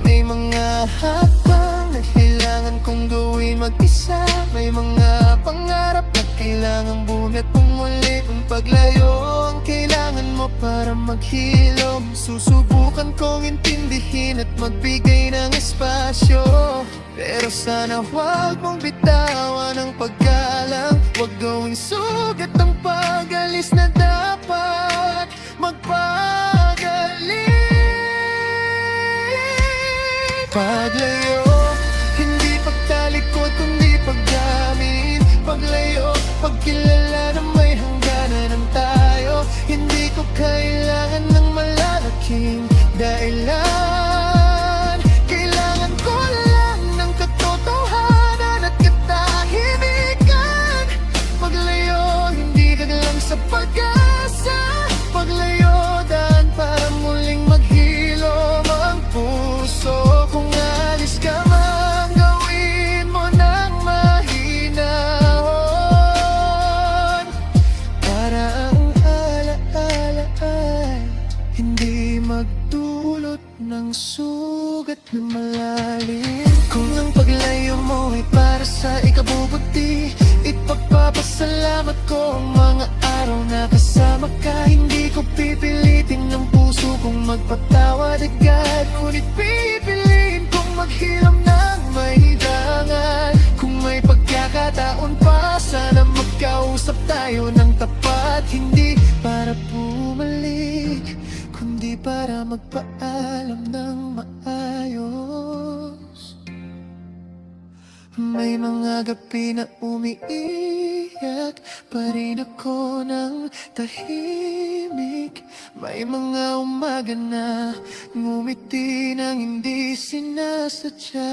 May mga hakbang na kailangan kong gawin mag-isa. May mga pangarap na kailangan bumiat pumuli. Ang paglayo ang kailangan mo para maghilom. Susubukan kong intindihin at magbigay ng espasyo. Pero sana huwag mong bitawan ang paggalang. Huwag gawing sugat ang pag-alis na dapat magpagaling. Paglayo, hindi pagtalikod kundi paggamin. Paglayo, pagkilala na may hangganan ng tayo. Hindi ko kailangan ng malalaking dahilan. Kailangan ko lang ng katotohanan at katahimikan. Paglayo, hindi lang sa pag-asa. Paglayo, daan para muling maghilom ang puso. Kung alis ka man, gawin mo ng mahinahon. Para ang alaala ay hindi magdulot ng sugat na malalim. Kung ang paglayo mo ay para sa ikabubuti, ipagpapasalamat ko ang mga araw na kasama ka. Hindi ko pipilitin ng puso kong magpatawad agad. Ngunit pipiliin kong maghilom ng may hidangan. Kung may pagkakataon pa, sana magkausap tayo ng tapat. Hindi para bumalik, kundi para magpaalam ng maayos. May mga gabi na umiiyak pa rin ako ng tahimik. May mga umaga na ngumiti nang hindi sinasadya.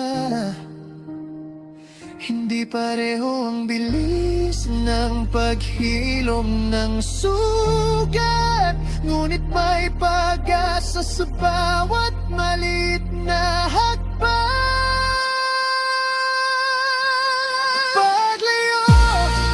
Hindi pareho ang bilis ng paghilom ng sugat, ngunit may pag-asa sa bawat maliit na hakbang. Paglayo,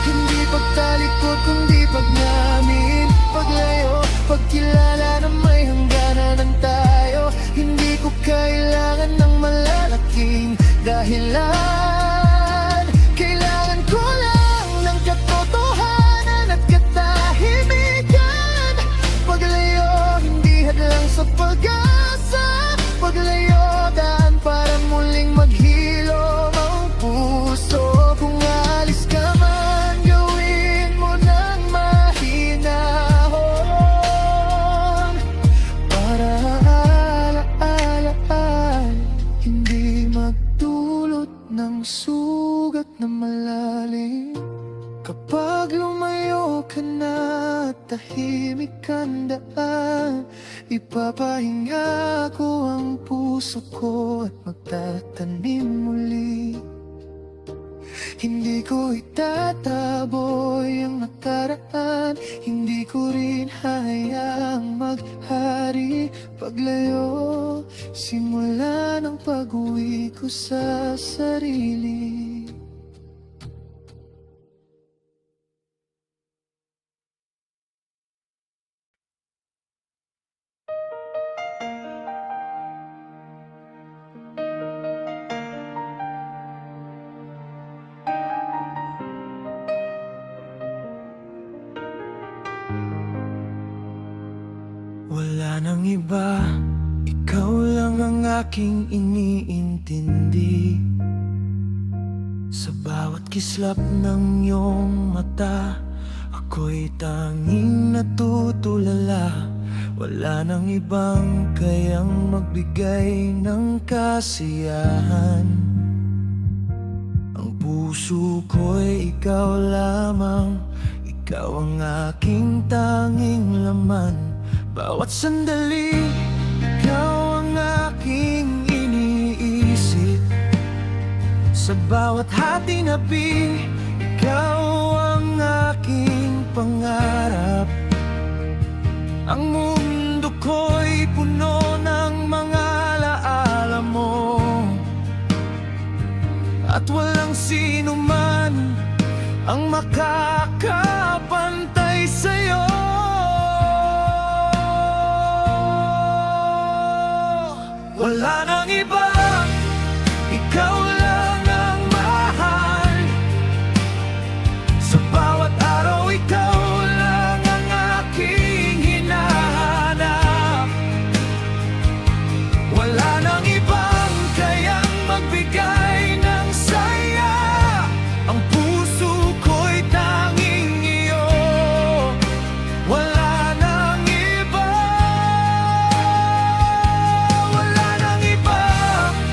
hindi pagtalikod kundi pagnamin. Paglayo, pagkilala na may hangganan ng tayo. Hindi ko kailangan ng malalaking dahilan. Kailangan ko lang ng katotohanan at katahimikan. Paglayo, hindi hadlang sa pag-asa. Paglayo, daan para muling maghilom ang puso. Kung alis ka man, gawin mo ng mahinahon, para alaala ay hindi magdulot ng sugat na malalim. Kapag lumayo ka na at tahimik ang daan, ipapahinga ko ang puso ko at magtatanim muli. Hindi ko itataboy ang nakaraan, hindi ko rin hayaang maghari. Paglayo, simula ng pag-uwi ko sa sarili. Wala nang iba, ikaw lang ang aking iniintindi. Sa bawat kislap ng iyong mata, ako'y tanging natutulala. Wala nang ibang kayang magbigay ng kasiyahan. Ang puso ko'y ikaw lamang, ikaw ang aking tanging laman. Bawat sandali, ikaw ang aking iniisip. Sa bawat hati-nabi, ikaw ang aking pangarap. Ang mundo ko'y puno ng mga alaala mo, at walang sino man ang makakapantay sa'yo. Wala nang iba, ikaw lang ang mahal. Sa bawat araw, ikaw lang ang aking hinahanap. Wala nang ibang kayang magbigay ng saya. Ang puso ko'y tanging iyo. Wala nang iba. Wala nang iba,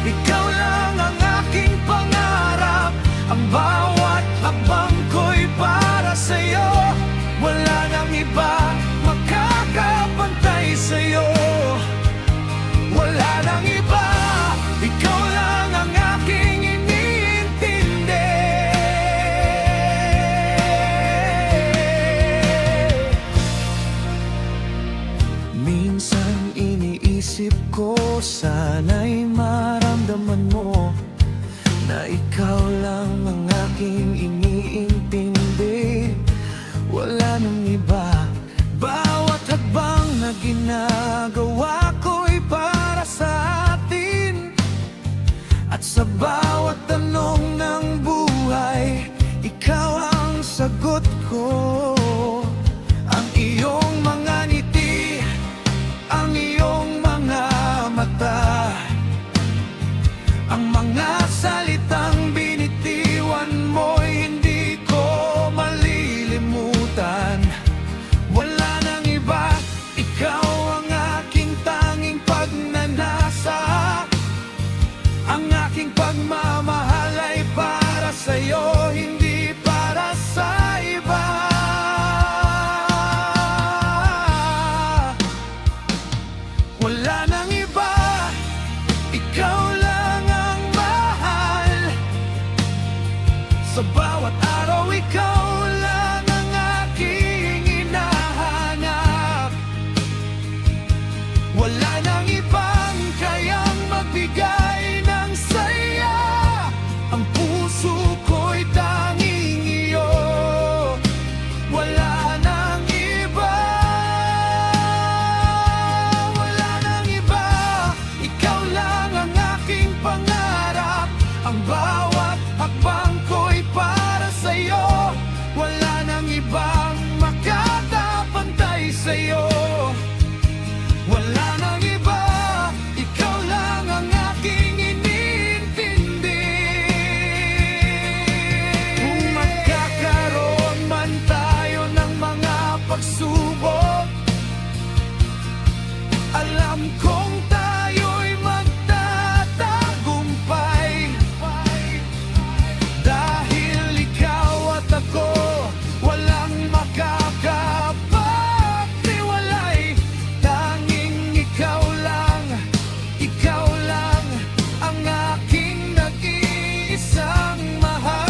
ikaw lang ang aking pangarap. Ang bawat habang ko'y para sa'yo. Wala nang iba makakapantay sa'yo. Wala nang iba, ikaw lang ang aking iniintindi. Minsan iniisip ko, sana'y maramdaman mo na ikaw lang ang aking iniintindi. Wala nang iba, bawat hakbang na ginagawa ko'y para sa atin. At sa bawat tanong ng buhay, ikaw ang sagot ko. Ang iyong mga ngiti, ang iyong mga mata, ang mga salitang binitiwan mo'y hindi ko malilimutan. Wala nang iba, ikaw ang aking tanging pagnanasa. Ang aking pagmamahal ay para ikaw lang ang mahal. Sa bawat araw, ikaw lang ang aking hinahanap. Wala nang ibang kayang magbigay ng saya. Ang puso ko'y tanging iyo. Wala nang iba. Wala nang iba. Ikaw lang ang aking pangarap. Ang bawat hakbang ko'y para sa'yo. Wala nang ibang makakapantay sa'yo. Wala nang iba. Ikaw lang ang aking iniintindi. Kung magkakaroon man tayo ng mga pagsubok, alam kong tayo'y magtatagumpay. Dahil ikaw at ako, walang makakapaghiwalay. Tanging ikaw lang ang aking nag-iisang mahal.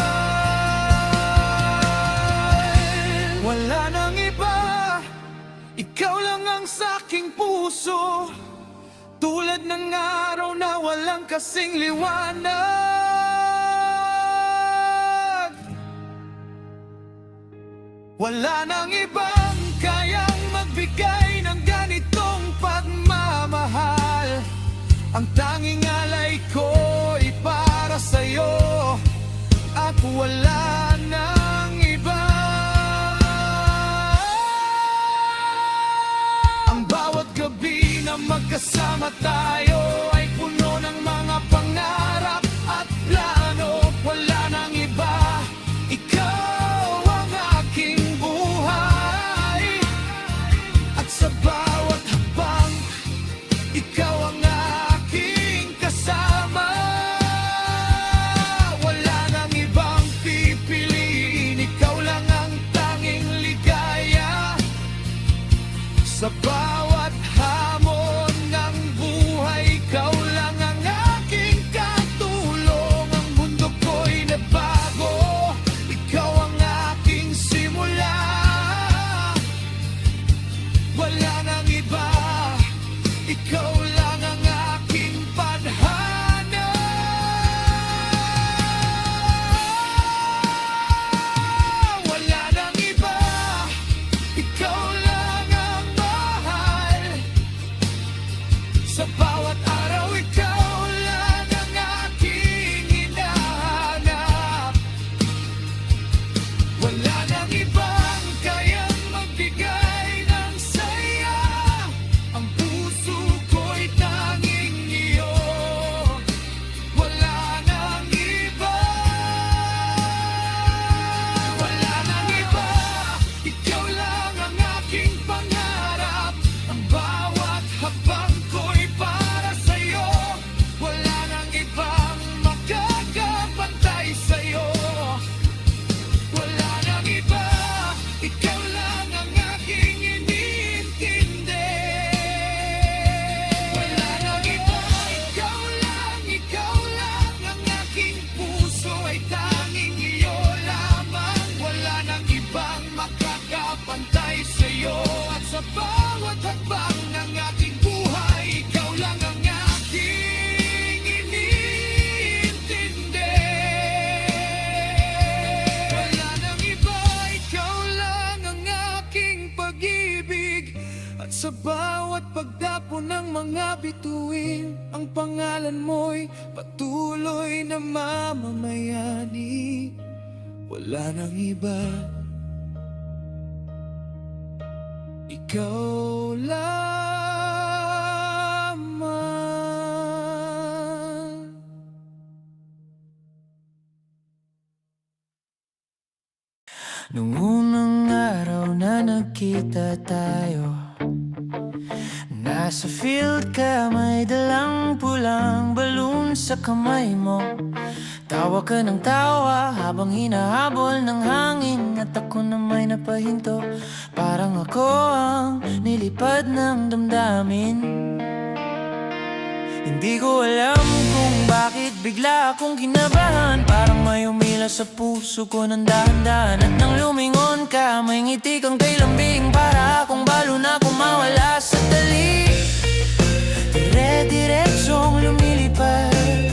Wala nang iba, ikaw lang ang saking puso. Tulad ng araw na walang kasing liwanag. Wala nang ibang kayang magbigay ng ganitong pagmamahal. Ang tanging alay ko'y para sa'yo, at wala nang iba. Ang bawat gabi na magkasama tayo ay puno ng mga pangarap at plano. Wala nang iba. Ikaw ang aking buhay. At sa bawat habang, ikaw ang aking kasama. Wala nang ibang pipiliin. Ikaw lang ang tanging ligaya. Sa bawat hamon ng buhay, ikaw lang ang aking katulong. Ang mundo ko'y nabago. Ikaw ang aking simula. Wala nang iba. Ikaw lang ang aking tadhana. Wala nang iba. Ikaw lang ang mahal. Sa bawat araw, ikaw lang ang aking hinahanap. Wala nang ibang kayang magbigay ng saya. Ang puso ko'y tanging iyo. Wala nang iba. Wala nang iba. Ikaw lang ang aking pangarap. Ang bawat habang ko'y para sa'yo. Wala nang ibang makakapantay sa'yo. Wala nang iba. Ikaw lang ang aking iniintindi. Wala nang iba. Ikaw lang ang aking puso ay tanging iyo lamang. Wala nang ibang makakapantay sa'yo. At sa bawat hakbang ng aking buhay, ikaw lang ang aking iniintindi. Wala nang iba. Ikaw lang ang aking pag-ibig. At sa bawat pagdapo ng mga bituin, ang pangalan mo'y patuloy na mamamayani. Wala nang iba. Ikaw lamang. Nung unang araw na nagkita tayo, nasa field ka, may dalang pulang balloon sa kamay mo. Tawa ka ng tawa habang hinahabol ng hangin, at ako na may napahinto, parang ako ang nilipad ng damdamin. Hindi ko alam kung bakit bigla akong kinabahan. Parang may umila sa puso ko ng dahan-dahan. At nang lumingon ka, may ngiti kang kay lambing. Para akong balo na kumawala sa tali. Dire-diretsong lumilipad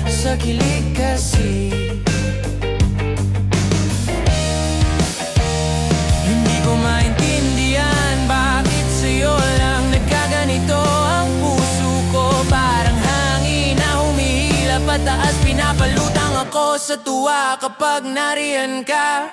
sa kilig kasi. Hindi ko maintindihan bakit sa'yo lang nagkaganito ang puso ko. Parang hangin na humihila pataas, pinapalutang ako sa tuwa kapag nariyan ka.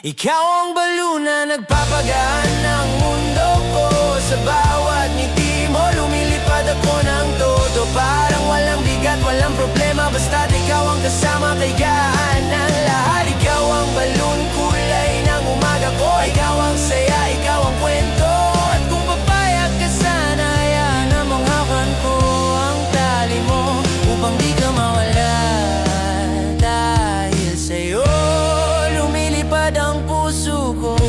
Ikaw ang balo na nagpapagaan ng mundo ko. Sa bawat ngiti mo lumilipad ako ng todo. Parang walang bigat, walang problema, basta't ikaw ang kasama, kayaan ng lahat. Ikaw ang balon, kulay ng umaga ko. Ikaw ang saya, ikaw ang kwento. At kung papayag ka sana, hayaan na manghakan ko ang tali mo upang di ka mawala. Dahil sa'yo lumilipad ang puso ko.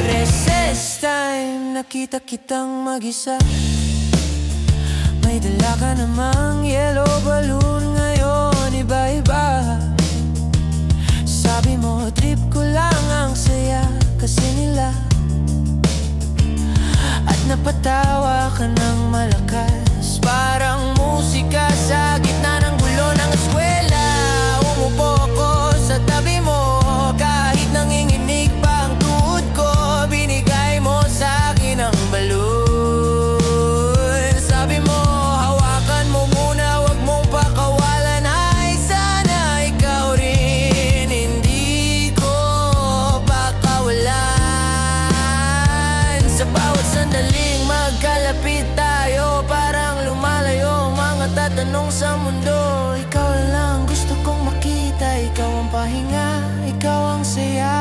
Recess time, nakita kitang mag-isa. May dala ka namang yellow balloon. Ngayon iba-iba. Sabi mo trip ko lang ang saya kasi nila. At napatawa ka ng malakas, parang musika sa gitna ng gulo ng eskwela. Umupo ako sa tabi mo, kahit nanginginig pa ang tuhod ko. Binigay mo sa akin ang balon. Sabi mo, hawakan mo muna, wag mong pakawalan. Ay, sana ikaw rin hindi ko pakawalan. Sa bawat sandaling magkalapit tayo, parang lumalayo ang mga tatanong sa mundo. Ikaw lang gusto kong makita, ikaw ang pahinga, ikaw ang saya.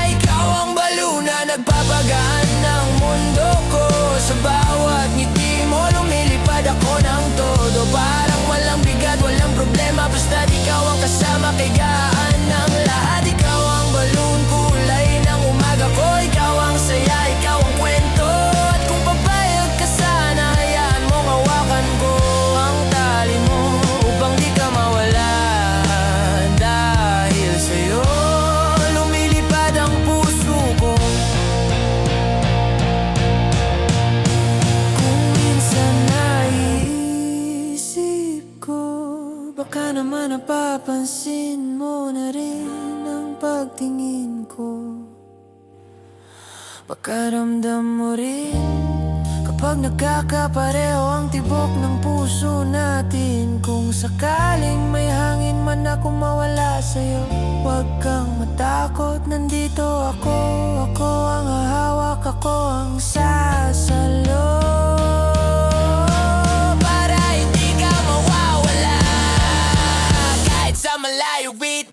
Ikaw ang balo na nagpapagaan ng mundo ko. Sa bawat ngiti mo lumilipad ako ng todo. Parang walang bigat, walang problema, basta't ikaw ang kasama, kayaan ng lahat. Ikaw ang balon, kulay ng umaga ko. Ikaw ang saya, ikaw ang kwento. At kung papayag ka sana, hayaan mong hawakan ko ang tali mo upang di ka mawala. Dahil sa'yo lumilipad ang puso ko. Kung minsan naisip ko, baka naman napapansin mo na rin ang pagtingin ko. Pakaramdam mo rin kapag nagkakapareho ang tibok ng puso natin. Kung sakaling may hangin man ako mawala sa'yo, huwag kang matakot, nandito ako. Ako ang hahawak, ako ang sasalo. Para hindi ka mawawala kahit sa malayo bit.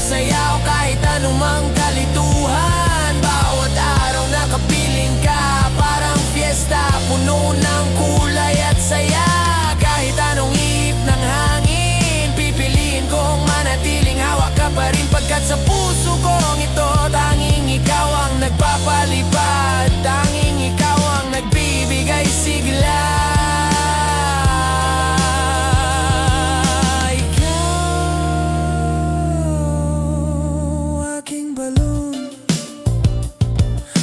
Sayaw kahit anumang kalituhan. Bawat araw nakapiling ka, parang fiesta, puno ng kulay at saya. Kahit anong ihip ng hangin, pipiliin kong manatiling hawak ka pa rin. Pagkat sa puso kong ito, tanging ikaw ang nagpapalipad. Tanging ikaw ang nagbibigay sigla.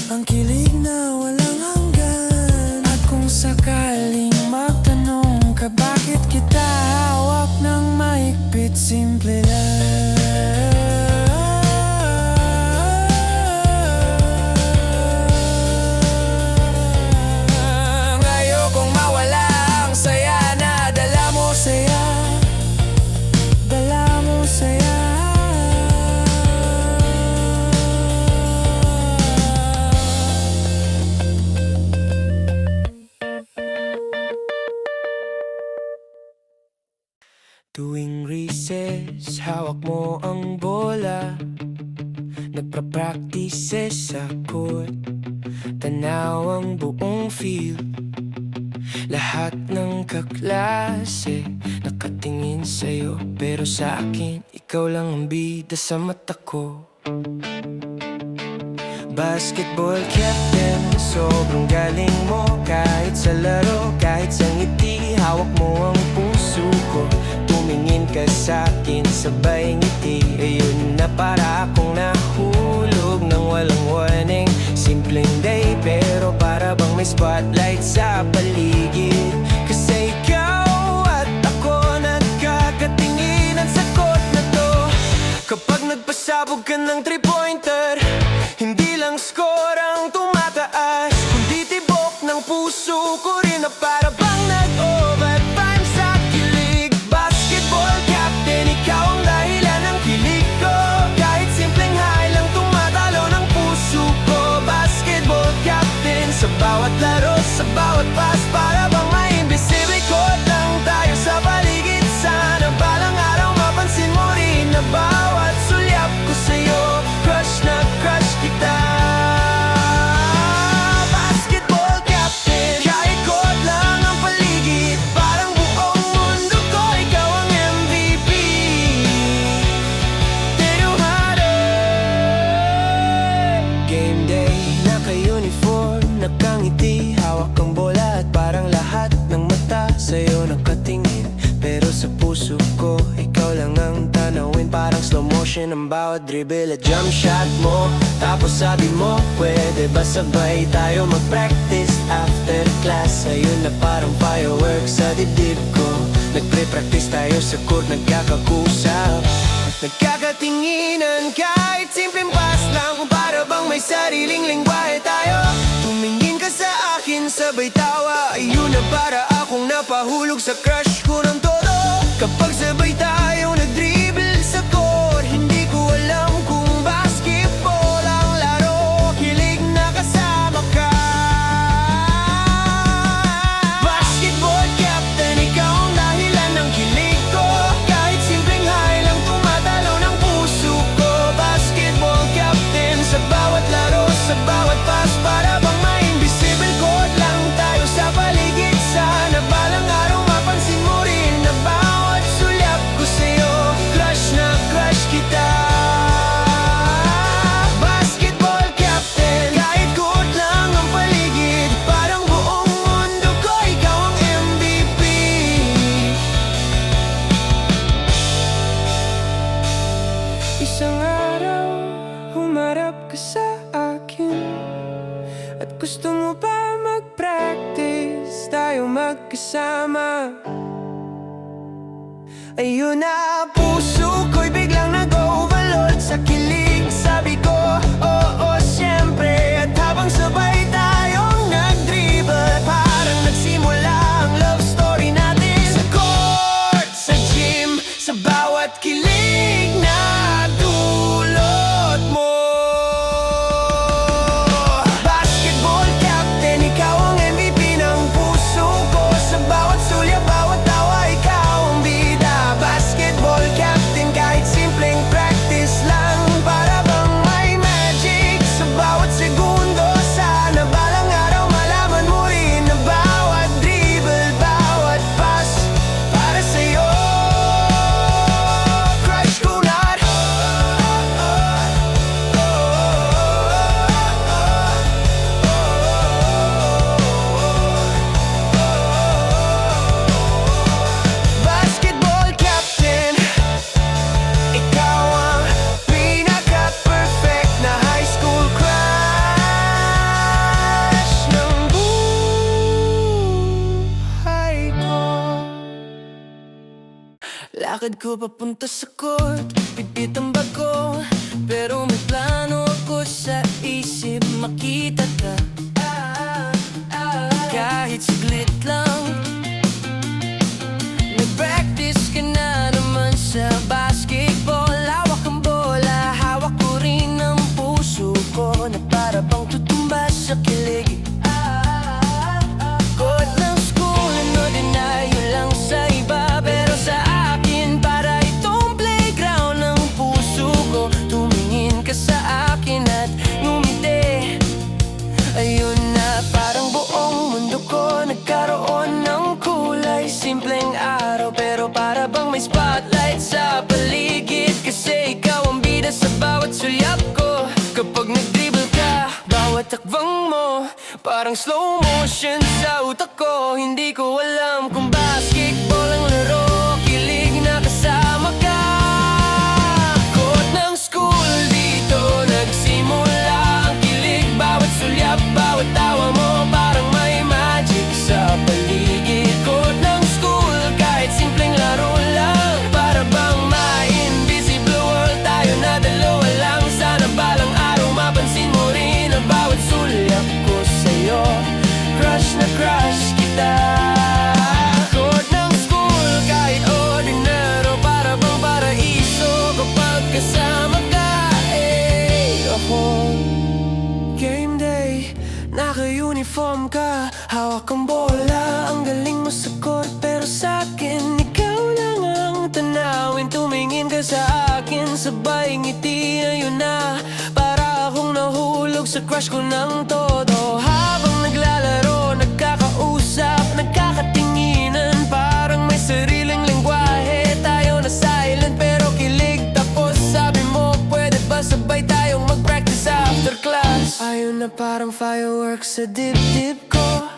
Ang kilig na walang hanggan. At kung sakaling magtanong ka bakit kita hawak ng mahigpit, simple lang. Ayokong mawala ang saya na dala mo, saya. Dala mo, saya. hawak mo ang bola. Nagpa-practice sa court, tanaw ang buong field. Lahat ng kaklase nakatingin sa'yo, pero sa akin, ikaw lang ang bida sa mata ko. Basketball captain, sobrang galing mo. Kahit sa laro, kahit sa ngiti, hawak mo ang puso ko. Tumingin ka sa'kin, sabay ngiti. Ayun na, para akong nahulog nang walang warning. Simpleng day, pero para bang may spotlight sa paligid. Kasi ikaw at ako nagkakatinginan sa court na to. Kapag nagpasabog ka ng 3-pointer, hindi lang score ang tumataas, kundi tibok ng puso ko rin na para bang nag-overtime sa kilig. Basketball captain, ikaw ang dahilan ng kilig ko. Kahit simpleng high lang tumatalo ng puso ko. Basketball captain, sa bawat laro, sa bawat pass, para bang may invisible court lang tayo sa paligid. Sana balang araw mapansin mo rin na bawat sulyap ko sa'yo, crush na crush kita. Basketball captain, kahit court lang ang paligid, parang buong mundo ko, ikaw ang MVP. Teruhado. Game day, naka-uniform, nakangiti, hawak ang bola at parang lahat ng mata sa'yo nakatingin. Pero sa puso ko, ikaw lang ang tanawin. Parang slow motion ang bawat dribble at jump shot mo. Tapos sabi mo, pwede ba sabay tayo mag-practice after class? Ayun na, parang fireworks sa dibdib ko. Nagpre-practice tayo sa court, nagkakakusap, nagkakatinginan. Kahit simpleng pass lang, para bang may sariling lingwahe tayo. Tumingin ka sa akin, sabay tawa. Ayun na, para akong napahulog sa crush ko ng todo. Kapag sabay tayo nag-dribble sa court, hindi ko alam kung basketball ang laro. Kilig na kasama ka. Basketball captain, ikaw ang dahilan ng kilig ko. Kahit simpleng high lang tumatalo ng puso ko. Basketball captain, sa bawat laro, sa bawat pass, para bang may invisible court lang tayo sa paligid. Sana balang araw mapansin mo rin na bawat sulyap ko sa'yo, crush na crush kita. Basketball captain, kahit court lang ang paligid, parang buong mundo ko, ikaw ang MVP. Isang araw, humarap ka sa akin at gusto mo pa mag-practice tayo magkasama. Ayun na, puso ko'y biglang nag-overload sa kilig. Sabi ko, oo, syempre. At habang sabay tayong nag-dribble, parang nagsimula ang love story natin. Sa court, sa gym, sa bawat kilig na dulot mo. Basketball captain, ikaw ang MVP ng puso ko. Sa bawat sulya, bawat tawa, ikaw ang bida. Basketball captain, kahit simpleng practice lang, para bang may magic sa bawat segundo. Sana balang araw malaman mo rin na bawat dribble, bawat pass, para sa'yo, crush ko na. Basketball captain, ikaw ang pinaka-perfect na high school crush ng buhay ko. Lakad ko papunta sa court, pipit ang bag ko, pero may plano ako sa isip, makita ka. Kahit saglit lang, nag-practice ka na naman sa basketball. Hawak ang bola, hawak ko rin ang puso ko, na para bang tutumba sa kilig. Court ng school, ano din na yun lang sa iba, pero sa akin para itong playground. Parang slow motion sa utak ko. Hindi ko alam kung basketball ang laro. Kilig na kasama ka. Court ng school, dito nagsimula ang kilig. Bawat sulyap, bawat tawa mo, parang may magic sa paligid. Court ng school, kahit simpleng laro lang, para bang ma-invisible world. Tayo na dalawa lang, sana balang araw mapansin mo rin ang bawat sulyap ko sa'yo. Crush na crush kita. Court ng school, kahit ordinaro, para bang paraiso kapag kasama ka. Ako, game day, naka-uniform ka, hawak ang bola, ang galing mo sa court. Pero sa'kin, ikaw lang ang tanawin. Tumingin ka sa akin, sabay ngiti, ayun na. Para akong nahulog sa crush ko ng todo. Habang naglalaro, nagkakausap, nagkakatinginan, parang may sariling lengguwahe. Tayo na silent pero kilig. Tapos sabi mo, pwede ba sabay tayong mag-practice after class? Ayun na, parang fireworks sa dibdib ko.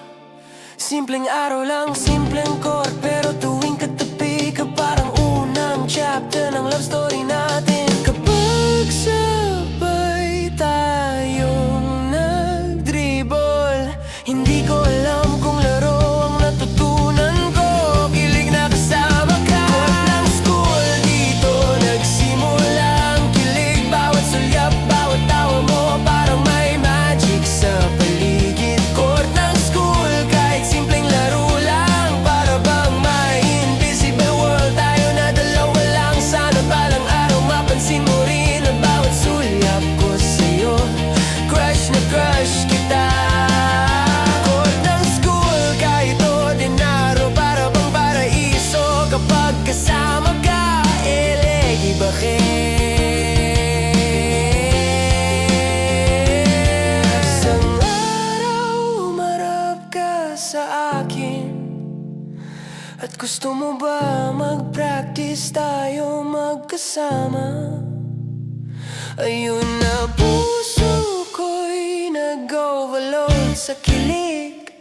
Simpleng araw lang, simpleng court, pero tuwing katabi ka, parang unang chapter ng love story natin. Kapag sabay tayong nag-dribble, hindi ko alam kung laro ang natutunan ko. Kilig na kasama ka. Court ng school, dito nagsimula ang kilig. Bawat sulyap, bawat tawa mo, parang may magic sa paligid. Court ng school, kahit simpleng laro lang, para bang may invisible world. Tayo na dalawa lang, sana balang araw mapansin mo rin ang bawat sulyap ko sa'yo. Crush na crush kita. Court ng school, kahit ordinaro, para bang paraiso kapag kasama ka. Bakit? Isang araw umarap ka sa akin, at gusto mo ba mag-practice tayo magkasama? Ayun na, puso ko'y nag-overload sa kilig.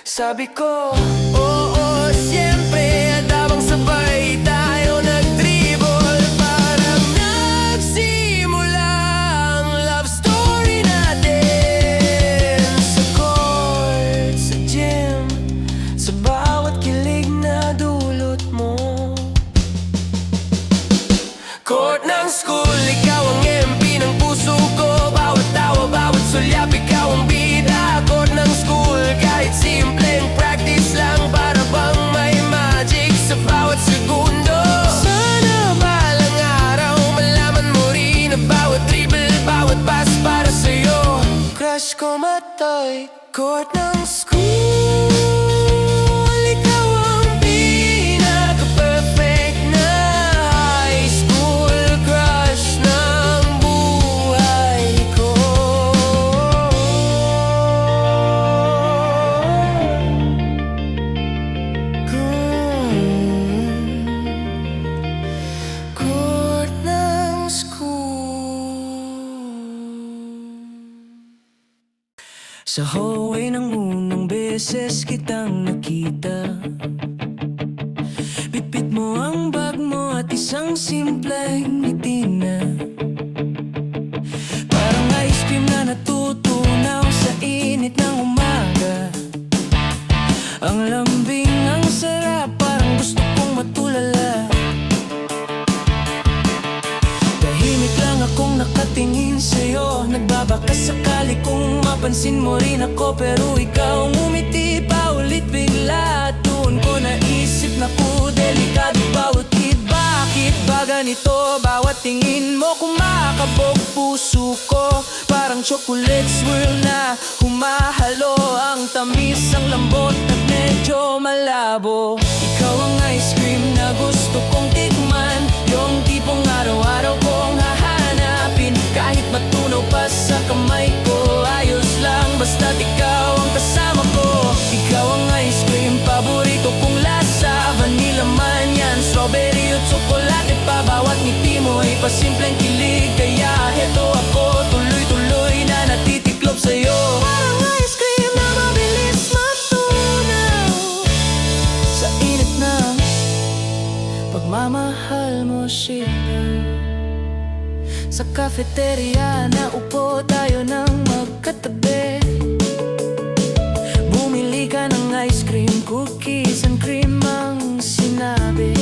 Sabi ko, oo, siyempre. At habang sabay tayo nag-dribble, parang nagsimula ang love story natin. Sa court, sa gym, sa bawat kilig na dulot mo. Court ng school, ikaw ang MP ng puso ko. Bawat tawa, bawat sulyap, ikaw ang bida. Court ng school, kahit simpleng practice lang, para bang may magic sa bawat segundo. Sana balang araw malaman mo rin na bawat dribble, bawat pass para sa'yo. Crush ko matoy. Court ng school, ikaw ang pinaka-perfect na high school crush ng buhay ko. Court ng school. Sa hallway ng unang beses kitang nakita, bitbit mo ang bag mo at isang simpleng ngiti na. Parang ice cream na natutunaw sa init ng umaga. Ang lambing, ang sarap, parang gusto kong matulala. Tahimik lang akong nakatingin sa'yo, nagbabaka sakali kung mapansin mo rin ako. Pero ikaw ngumiti paulit bigla, doon ko naisip, naku, delikado bawat hit. Bakit ba ganito? Bawat tingin mo kumakabog puso ko, parang chocolate swirl na humahalo. Ang tamis, ang lambot at medyo malabo. Ikaw ang ice cream na gusto kong tikman, yung tipong araw-araw kong hahanapin. Kahit matunaw pa sa kamay ko, ayos lang basta't ikaw ang kasama ko. Ikaw ang ice cream, paborito kong lasa. Vanilla man yan, strawberry at tsokolate pa. Bawat ngiti mo ay pasimpleng kilig, kaya heto ako tuloy-tuloy na natitiklop sa'yo. Parang ice cream pagmamahal mo siya. Sa cafeteria na upo tayo ng magkatabi. Bumili ka ng ice cream, cookies and cream ang sinabi.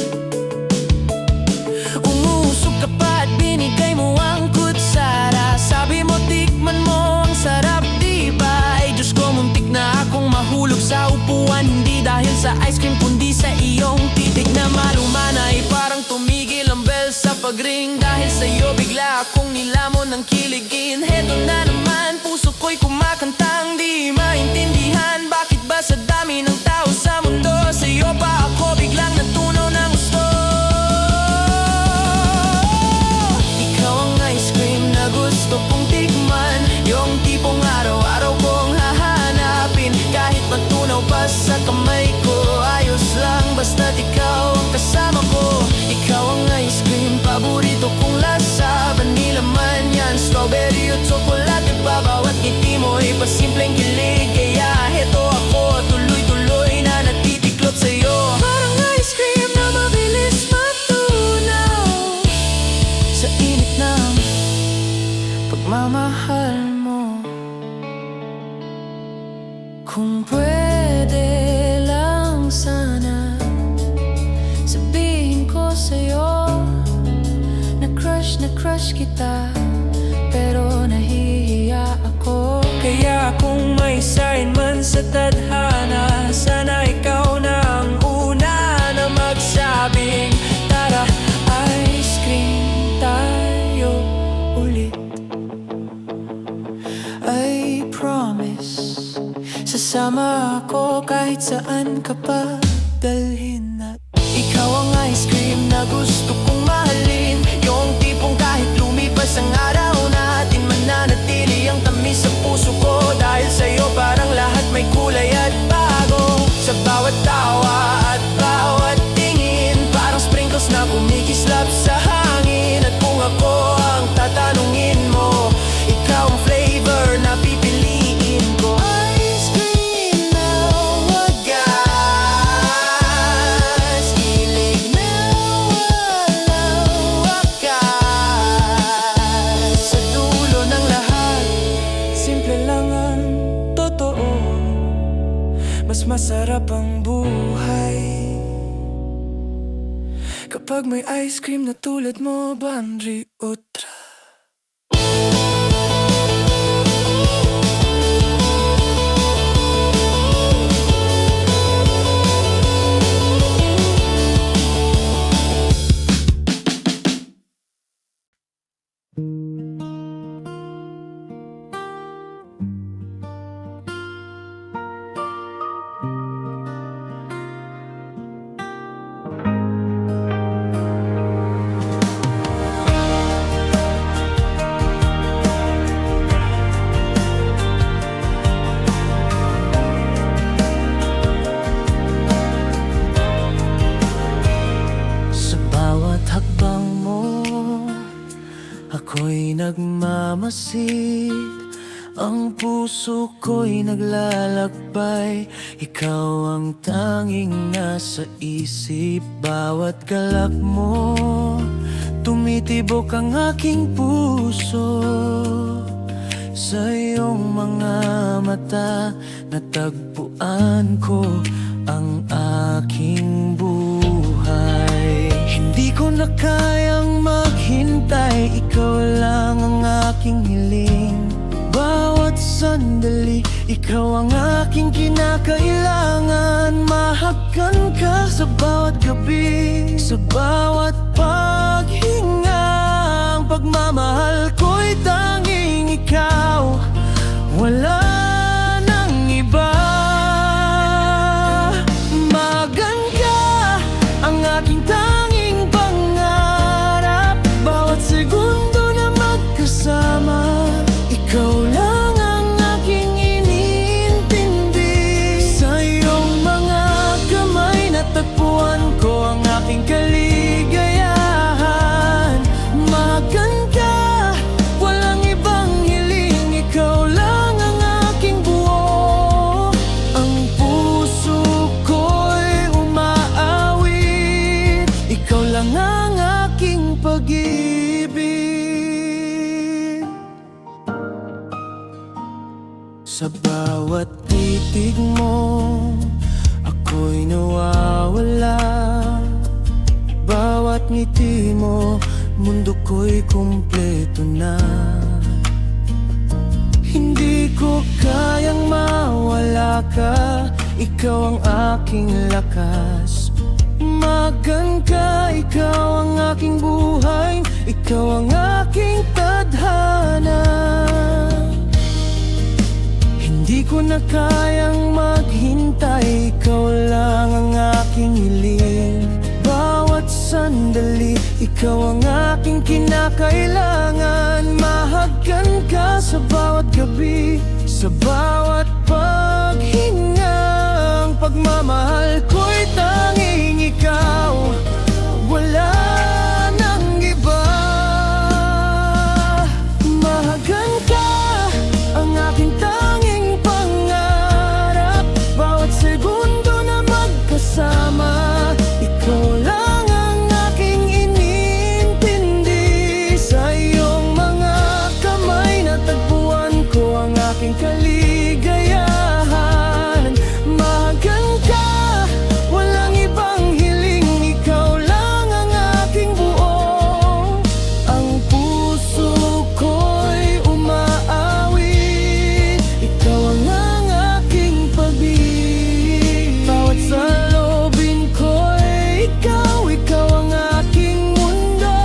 Umusog ka pa at binigay mo ang kutsara. Sabi mo tikman mo ang sarap, diba? Ay Diyos ko, muntik na akong mahulog sa upuan. Hindi dahil sa ice cream kundi sa iyong titig na malumana. Ay parang tumigil ang bell sa pagring. Dahil sa'yo bigla akong nilamon ng kiligin. Heto na naman, puso ko'y kumakantang di maintindihan. Bakit ba sa dami ng tao sa mundo, sa'yo pa ako biglang natunaw ng gusto? Ikaw ang ice cream na gusto kong tikman. Yung tipong araw-araw kong hahanapin. Kahit matunaw pa sa kamay ko, ayos lang basta't ikaw ang kasama ko. Ikaw ang ice cream, paborito kong lasa. Vanilla man yan, strawberry o chocolate pa. Bawat ngiti mo'y pasimpleng kilig. Kaya heto ako, tuloy-tuloy na natitiklop sa'yo. Parang ice cream na mabilis matunaw sa init ng pagmamahal mo. Kung pwede lang sana, sabihin ko sa'yo na crush kita, pero nahihiya ako. Kaya kung may sign man sa tadhana, sana ikaw na ang una na magsabing, tara, ice cream tayo ulit. I promise, sasama ako kahit saan ka pa dalhin. At ikaw ang ice cream na gusto kong mahalin. Yung tipong kahit lumipas ang araw natin, mananatili ang tamis sa puso ko. Dahil sa'yo parang lahat may kulay at bago. Sa bawat tawa at bawat tingin, parang sprinkles na kumikislap sa hangin. At kung ako ang tatanungin mo, ikaw ang flavor na pipiliin ko. Ice cream na wagas, kilig na walang wakas. Sa dulo ng lahat, simple lang ang totoo. Mas masarap ang buhay kapag may ice cream na tulad mo, Bandri Utra. Ako'y nagmamasid, ang puso ko'y naglalakbay. Ikaw ang tanging nasa isip, bawat galak mo tumitibok ang aking puso. Sa iyong mga mata natagpuan ko ang aking buhay. Hindi ko na kayang maghintay, ikaw lang ang aking hiling. Bawat sandali, ikaw ang aking kinakailangan. Mahagkan ka sa bawat gabi, sa bawat paghinga. Ang pagmamahal ko'y tanging ikaw, wala nang iba. Magan ka, ang aking tanging pangarap. Bawat segundo na magkasama, ikaw lang ang aking iniintindi. Sa iyong mga kamay natagpuan ko ang aking kaligayahan. Magan ka, walang ibang hiling, ikaw lang ang aking titig mo, ako'y nawawala. Bawat ngiti mo, mundo ko'y kumpleto na. Hindi ko kayang mawala ka, ikaw ang aking lakas. Magan ka, ikaw ang aking buhay, ikaw ang aking tadhana. Hindi ko na kayang maghintay, ikaw lang ang aking hiling. Bawat sandali, ikaw ang aking kinakailangan. Mahagan ka sa bawat gabi, sa bawat paghinga. Ang pagmamahal ko'y tanging ikaw, wala nang iba. Mahagan ka, ang aking tanging pangarap. Bawat segundo na magkasama, ikaw lang ang aking iniintindi. Sa iyong mga kamay natagpuan ko ang aking kaligayahan. Mahagan ka, walang ibang hiling, ikaw lang ang aking buo. Ang puso ko'y umaawit, ikaw ang aking pag-ibig. Bawat saloobin ko'y ikaw, ikaw ang aking mundo.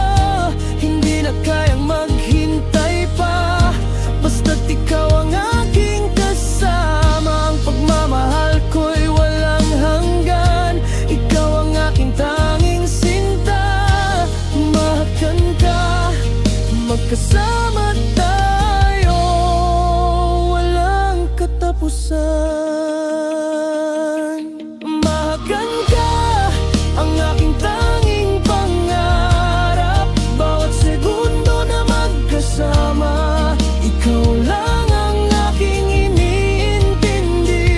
Hindi na kayang maghintay pa, basta't ikaw ang aking kasama. Ang pagmamahal ko'y walang hanggan, ikaw ang aking tanging sinta. Mahagan ka, magkasama tayo, walang katapusan. Mahagan ka, ang aking tanging pangarap. Bawat segundo na magkasama, ikaw lang ang aking iniintindi.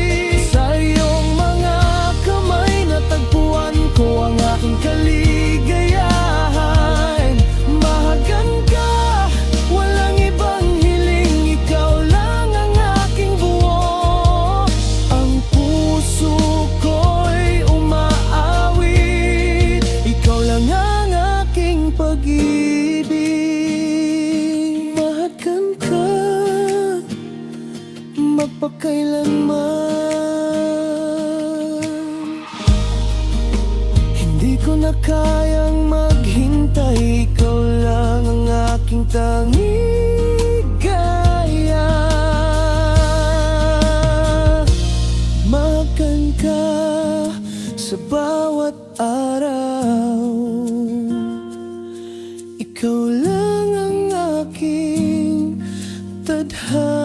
Sa iyong mga kamay natagpuan ko ang aking kaligayahan. Mahagan ka, walang ibang hiling, ikaw lang ang aking buo. Ang puso ko'y umaawit, ikaw lang ang aking pag-ibig. Mahagan ka, magpakailanman. Hindi ko na kayang maghintay, ikaw lang ang aking tanging gaya. Mahagan ka sa bawat araw, ikaw lang ang aking tadhana.